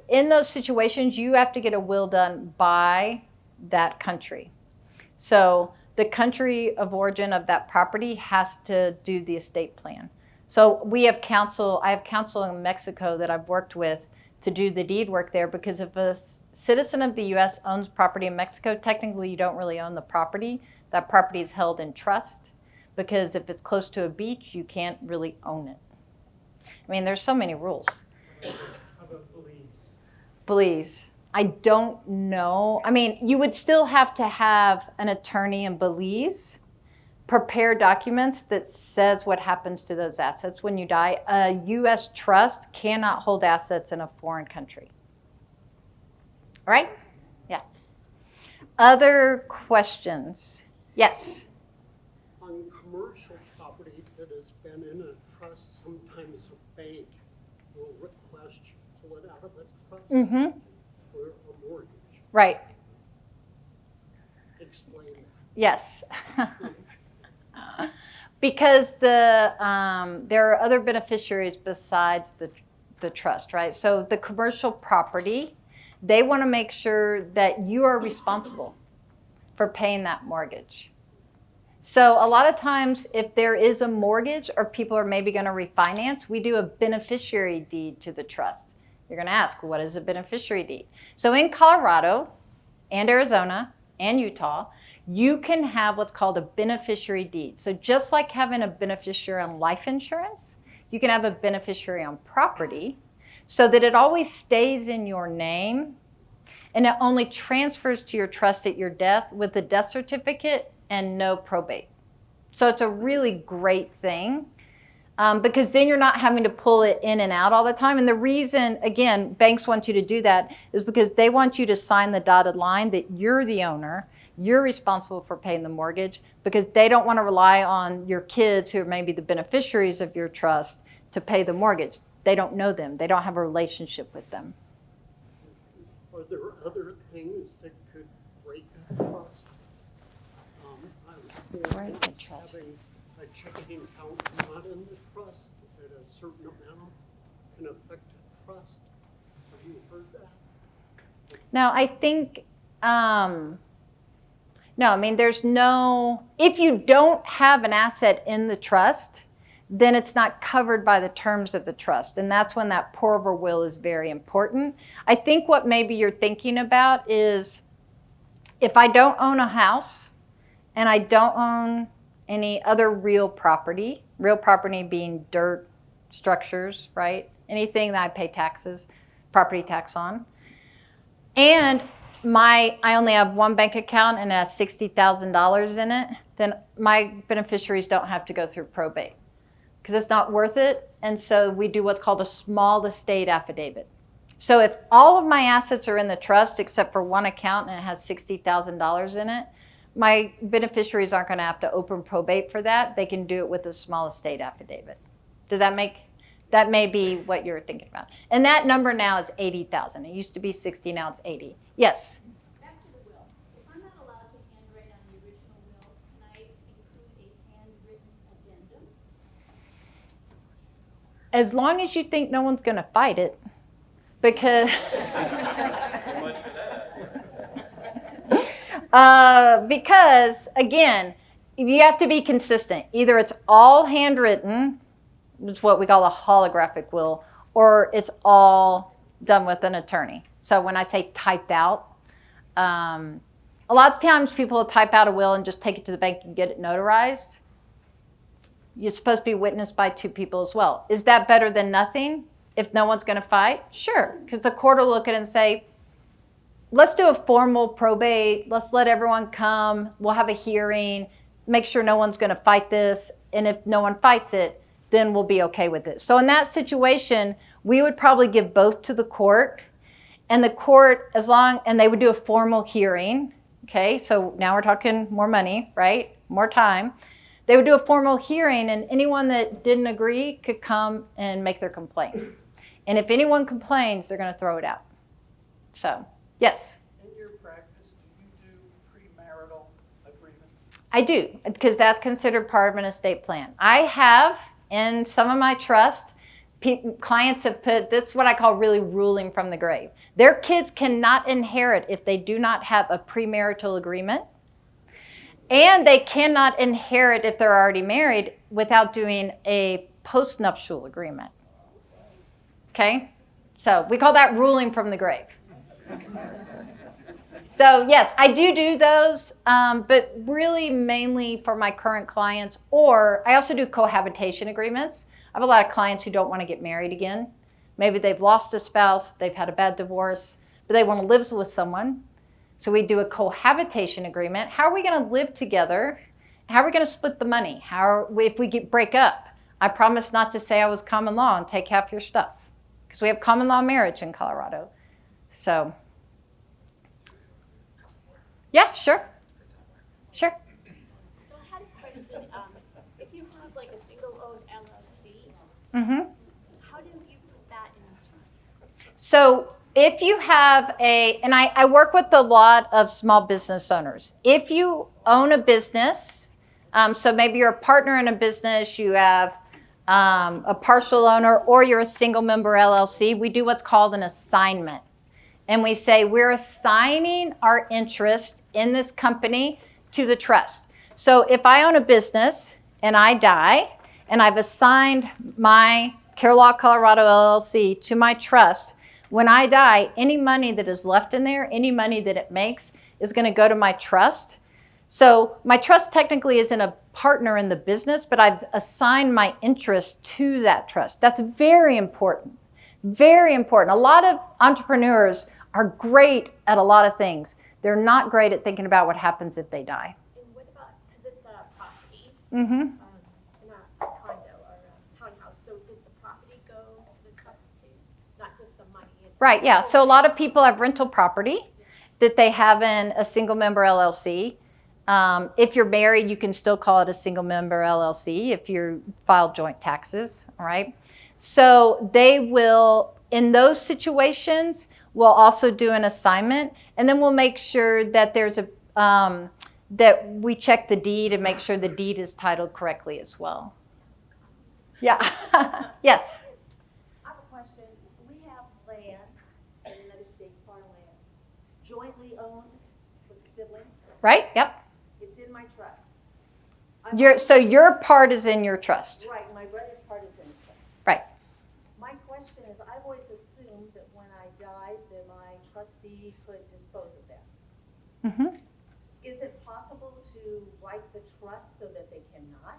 in those situations, you have to get a will done by that country. So the country of origin of that property has to do the estate plan. So I have counsel in Mexico that I've worked with to do the deed work there, because if a citizen of the US owns property in Mexico, technically you don't really own the property. That property is held in trust, because if it's close to a beach, you can't really own it. There's so many rules. How about Belize? Belize. I don't know. You would still have to have an attorney in Belize prepare documents that says what happens to those assets when you die. A U.S. trust cannot hold assets in a foreign country. All right? Yeah. Other questions? Yes. On commercial property that has been in a trust, sometimes a bank will request you pull it out of the trust Mm-hmm. for a mortgage. Right. Explain that. Yes. Because there are other beneficiaries besides the trust, right? So the commercial property, they want to make sure that you are responsible for paying that mortgage. So a lot of times, if there is a mortgage or people are maybe going to refinance, we do a beneficiary deed to the trust. You're going to ask, what is a beneficiary deed? So in Colorado and Arizona and Utah, you can have what's called a beneficiary deed. So just like having a beneficiary on life insurance, you can have a beneficiary on property, so that it always stays in your name and it only transfers to your trust at your death with the death certificate and no probate. So it's a really great thing. because then you're not having to pull it in and out all the time. And the reason, again, banks want you to do that is because they want you to sign the dotted line that you're the owner, you're responsible for paying the mortgage, because they don't want to rely on your kids, who are maybe the beneficiaries of your trust, to pay the mortgage. They don't know them. They don't have a relationship with them. Are there other things that could break a trust? I was Break a trust. having a checking account not in the trust at a certain amount can affect a trust. Have you heard that? No, I think, no, I mean, there's no, if you don't have an asset in the trust, then it's not covered by the terms of the trust. And that's when that pour over will is very important. I think what maybe you're thinking about is, if I don't own a house and I don't own any other real property being dirt, structures, right? Anything that I pay taxes, property tax on. And I only have one bank account and it has $60,000 in it, then my beneficiaries don't have to go through probate because it's not worth it. And so we do what's called a small estate affidavit. So if all of my assets are in the trust except for one account and it has $60,000 in it, my beneficiaries aren't going to have to open probate for that. They can do it with a small estate affidavit. Does that make, that may be what you're thinking about. And that number now is 80,000. It used to be 60, now it's 80. Yes? Back to the will. If I'm not allowed to handwrite on the original will, can I include a handwritten addendum? As long as you think no one's going to fight it, because because again, you have to be consistent. Either it's all handwritten, which is what we call a holographic will, or it's all done with an attorney. So when I say typed out, a lot of times people will type out a will and just take it to the bank and get it notarized. You're supposed to be witnessed by two people as well. Is that better than nothing? If no one's going to fight? Sure, because the court will look at it and say, let's do a formal probate. Let's let everyone come. We'll have a hearing. Make sure no one's going to fight this. And if no one fights it, then we'll be okay with it. So in that situation, we would probably give both to the court. And the court, and they would do a formal hearing. Okay, so now we're talking more money, right? More time. They would do a formal hearing, and anyone that didn't agree could come and make their complaint. And if anyone complains, they're going to throw it out. So, yes? In your practice, do you do premarital agreements? I do, because that's considered part of an estate plan. I have, in some of my trust, clients have put, this is what I call really ruling from the grave. Their kids cannot inherit if they do not have a premarital agreement. And they cannot inherit if they're already married without doing a postnuptial agreement. Okay? So we call that ruling from the grave. So yes, I do those, but really mainly for my current clients, or I also do cohabitation agreements. I have a lot of clients who don't want to get married again. Maybe they've lost a spouse, they've had a bad divorce, but they want to live with someone. So we do a cohabitation agreement. How are we going to live together? How are we going to split the money? If we break up? I promise not to say I was common law and take half your stuff, because we have common law marriage in Colorado. So, yeah, sure. Sure. So I had a question. If you have like a single-owned LLC, how do you put that in the trust? So if you have and I work with a lot of small business owners. If you own a business, so maybe you're a partner in a business, you have a partial owner, or you're a single member LLC, we do what's called an assignment. And we say we're assigning our interest in this company to the trust. So if I own a business and I die, and I've assigned my Carolaw, Colorado LLC to my trust, when I die, any money that is left in there, any money that it makes, is going to go to my trust. So my trust technically isn't a partner in the business, but I've assigned my interest to that trust. That's very important. Very important. A lot of entrepreneurs are great at a lot of things. They're not great at thinking about what happens if they die. And what about, because it's a property, Mm-hmm. not a condo or a not just the money. Right, yeah. So a lot of people have rental property that they have in a single member LLC. If you're married, you can still call it a single member LLC if you file joint taxes, all right? So they will, in those situations, we'll also do an assignment, and then we'll make sure that there's a, that we check the deed and make sure the deed is titled correctly as well. Yeah, yes. I have a question. We have land in another state, farmland, jointly owned with the siblings. Right, yep. It's in my trust. So your part is in your trust. Right, my brother's part is in the trust. Right. My question is, I've always assumed that when I died, that my trustee could dispose of them. Mm-hmm. Is it possible to write the trust so that they cannot?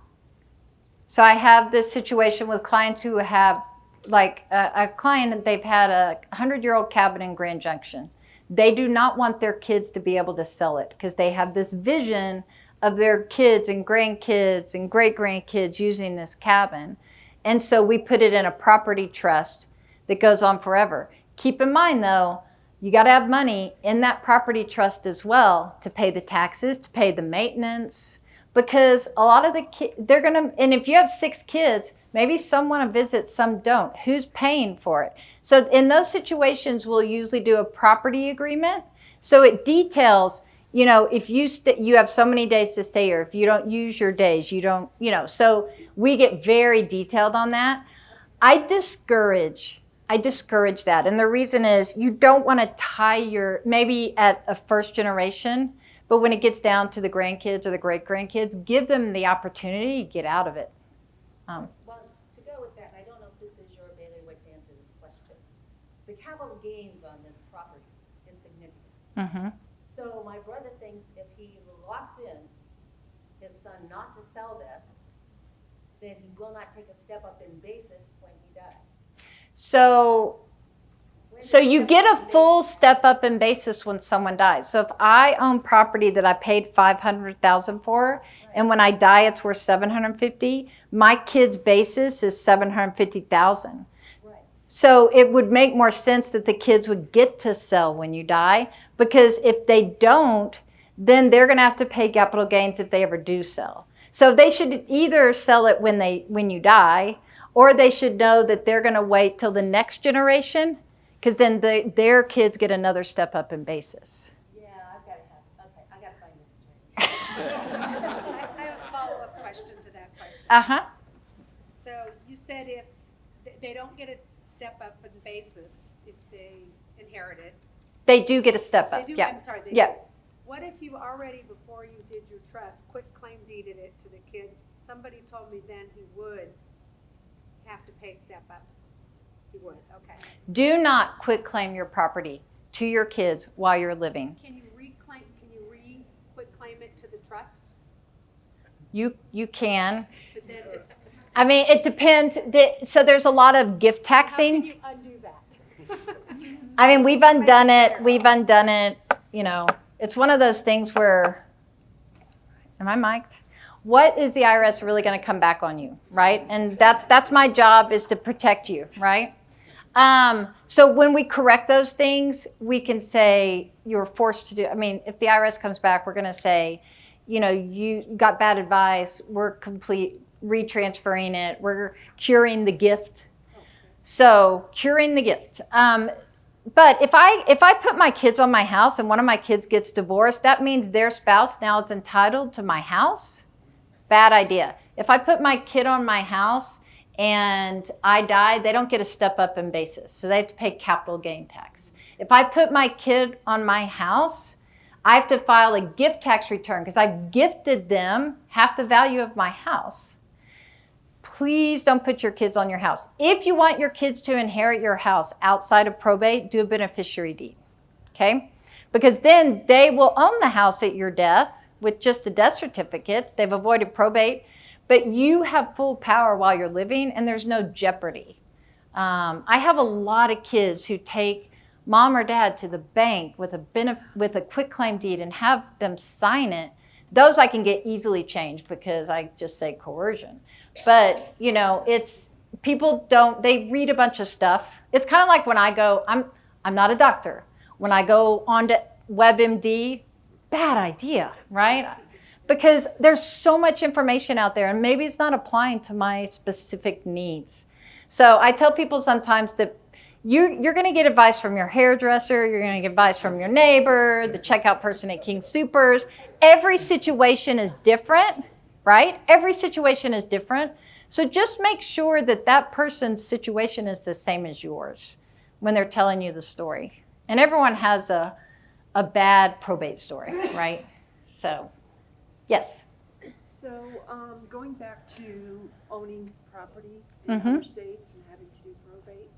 So I have this situation with clients who have, like a client, they've had a 100-year-old cabin in Grand Junction. They do not want their kids to be able to sell it because they have this vision of their kids and grandkids and great-grandkids using this cabin. And so we put it in a property trust that goes on forever. Keep in mind, though, you got to have money in that property trust as well to pay the taxes, to pay the maintenance, because a lot of the kids, they're going to, and if you have 6 kids, maybe some want to visit, some don't. Who's paying for it? So in those situations, we'll usually do a property agreement. So it details, you know, if you have so many days to stay here, if you don't use your days, you don't, you know, so we get very detailed on that. I discourage that. And the reason is you don't want to tie your, maybe at a first generation, but when it gets down to the grandkids or the great-grandkids, give them the opportunity to get out of it. Well, to go with that, and I don't know if this is your bailiwick to answer this question, the capital gains on this property is significant. Mm-hmm. So my brother thinks if he locks in his son not to sell this, then he will not take a step up in basis when he dies. So you get a full step up in basis when someone dies. So if I own property that I paid $500,000 for, and when I die it's worth $750,000, my kid's basis is $750,000. Right. So it would make more sense that the kids would get to sell when you die, because if they don't, then they're going to have to pay capital gains if they ever do sell. So they should either sell it when you die, or they should know that they're going to wait till the next generation, because then their kids get another step up in basis. Yeah, I've got to have, okay, I got to find an attorney. I have a follow-up question to that question. Uh-huh. So you said if they don't get a step up in basis if they inherit it. They do get a step up. They do, Yeah. I'm sorry, they Yeah. do. What if you already, before you did your trust, quick claim deeded it to the kid? Somebody told me then he would have to pay step up. He would, okay. Do not quit claim your property to your kids while you're living. Can you quit claim it to the trust? You can. But then, I mean, it depends. So there's a lot of gift how can taxing. you undo that? I mean, we've undone it. You know, it's one of those things where, am I mic'd? What is the IRS really going to come back on you, right? And that's my job, is to protect you, right? So when we correct those things, we can say you're forced to do, I mean, if the IRS comes back, we're going to say, you know, you got bad advice, we're retransferring it, we're curing the gift. So curing the gift. But if I put my kids on my house and one of my kids gets divorced, that means their spouse now is entitled to my house. Bad idea. If I put my kid on my house and I die, they don't get a step up in basis. So they have to pay capital gain tax. If I put my kid on my house, I have to file a gift tax return because I've gifted them half the value of my house. Please don't put your kids on your house. If you want your kids to inherit your house outside of probate, do a beneficiary deed, okay? Because then they will own the house at your death with just a death certificate. They've avoided probate, but you have full power while you're living and there's no jeopardy. I have a lot of kids who take mom or dad to the bank with a quitclaim deed and have them sign it. Those I can get easily changed because I just say coercion. But, you know, people don't, they read a bunch of stuff. It's kind of like when I go, I'm not a doctor. When I go on to WebMD, bad idea, right? Because there's so much information out there and maybe it's not applying to my specific needs. So I tell people sometimes that you're going to get advice from your hairdresser, you're going to get advice from your neighbor, the checkout person at King Soopers. Every situation is different, right? Every situation is different. So just make sure that that person's situation is the same as yours when they're telling you the story. And everyone has a bad probate story, right? So, yes. So, going back to owning property in other states and having to do probate,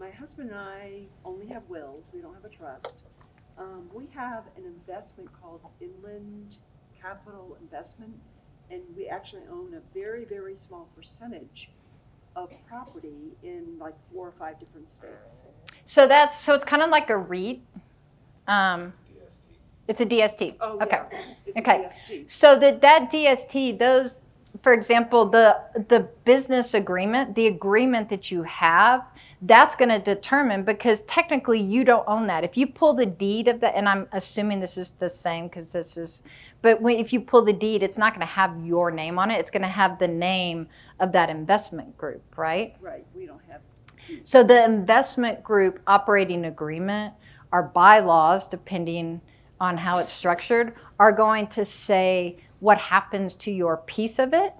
my husband and I only have wills, we don't have a trust. We have an investment called Inland Capital Investment, and we actually own a very, very small percentage of property in like 4 or 5 different states. So it's kind of like a REIT. It's a DST. Oh, okay. yeah, it's Okay. a DST. So that DST, those, for example, the business agreement, the agreement that you have, that's going to determine, because technically you don't own that. If you pull the deed of that, and I'm assuming this is the same because this is, but if you pull the deed, it's not going to have your name on it. It's going to have the name of that investment group, right? Right, we don't have deeds. So the investment group operating agreement, our bylaws, depending on how it's structured, are going to say what happens to your piece of it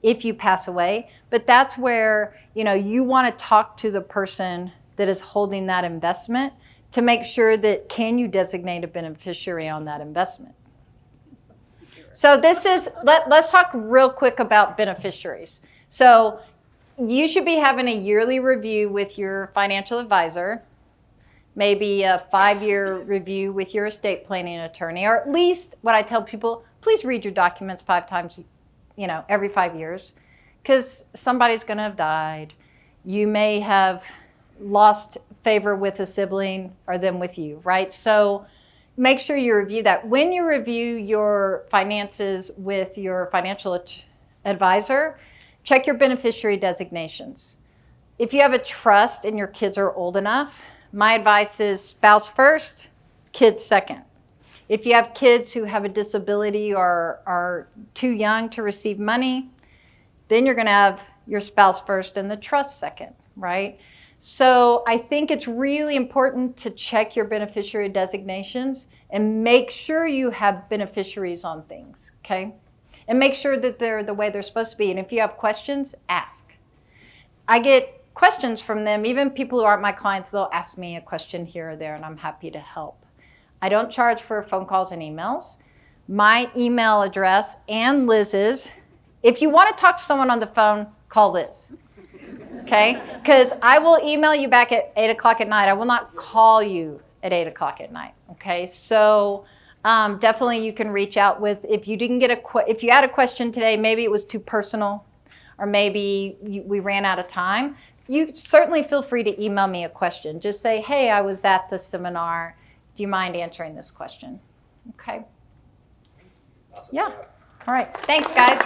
if you pass away. But that's where, you want to talk to the person that is holding that investment to make sure that, can you designate a beneficiary on that investment? So this is, let's talk real quick about beneficiaries. So you should be having a yearly review with your financial advisor, maybe a 5-year review with your estate planning attorney, or at least what I tell people, please read your documents 5 times, every 5 years, because somebody's going to have died. You may have lost favor with a sibling or them with you, right? So make sure you review that. When you review your finances with your financial advisor, check your beneficiary designations. If you have a trust and your kids are old enough, my advice is spouse first, kids second. If you have kids who have a disability or are too young to receive money, then you're going to have your spouse first and the trust second, right? So I think it's really important to check your beneficiary designations and make sure you have beneficiaries on things, okay? And make sure that they're the way they're supposed to be. And if you have questions, ask. I get questions from them, even people who aren't my clients, they'll ask me a question here or there, and I'm happy to help. I don't charge for phone calls and emails. My email address and Liz's, if you want to talk to someone on the phone, call Liz, okay? Because I will email you back at 8 o'clock at night. I will not call you at 8 o'clock at night, okay? So definitely you can reach out with, if you didn't get if you had a question today, maybe it was too personal, or maybe we ran out of time, you certainly feel free to email me a question. Just say, hey, I was at the seminar. Do you mind answering this question? Okay. Awesome. Yeah. All right. Thanks, guys.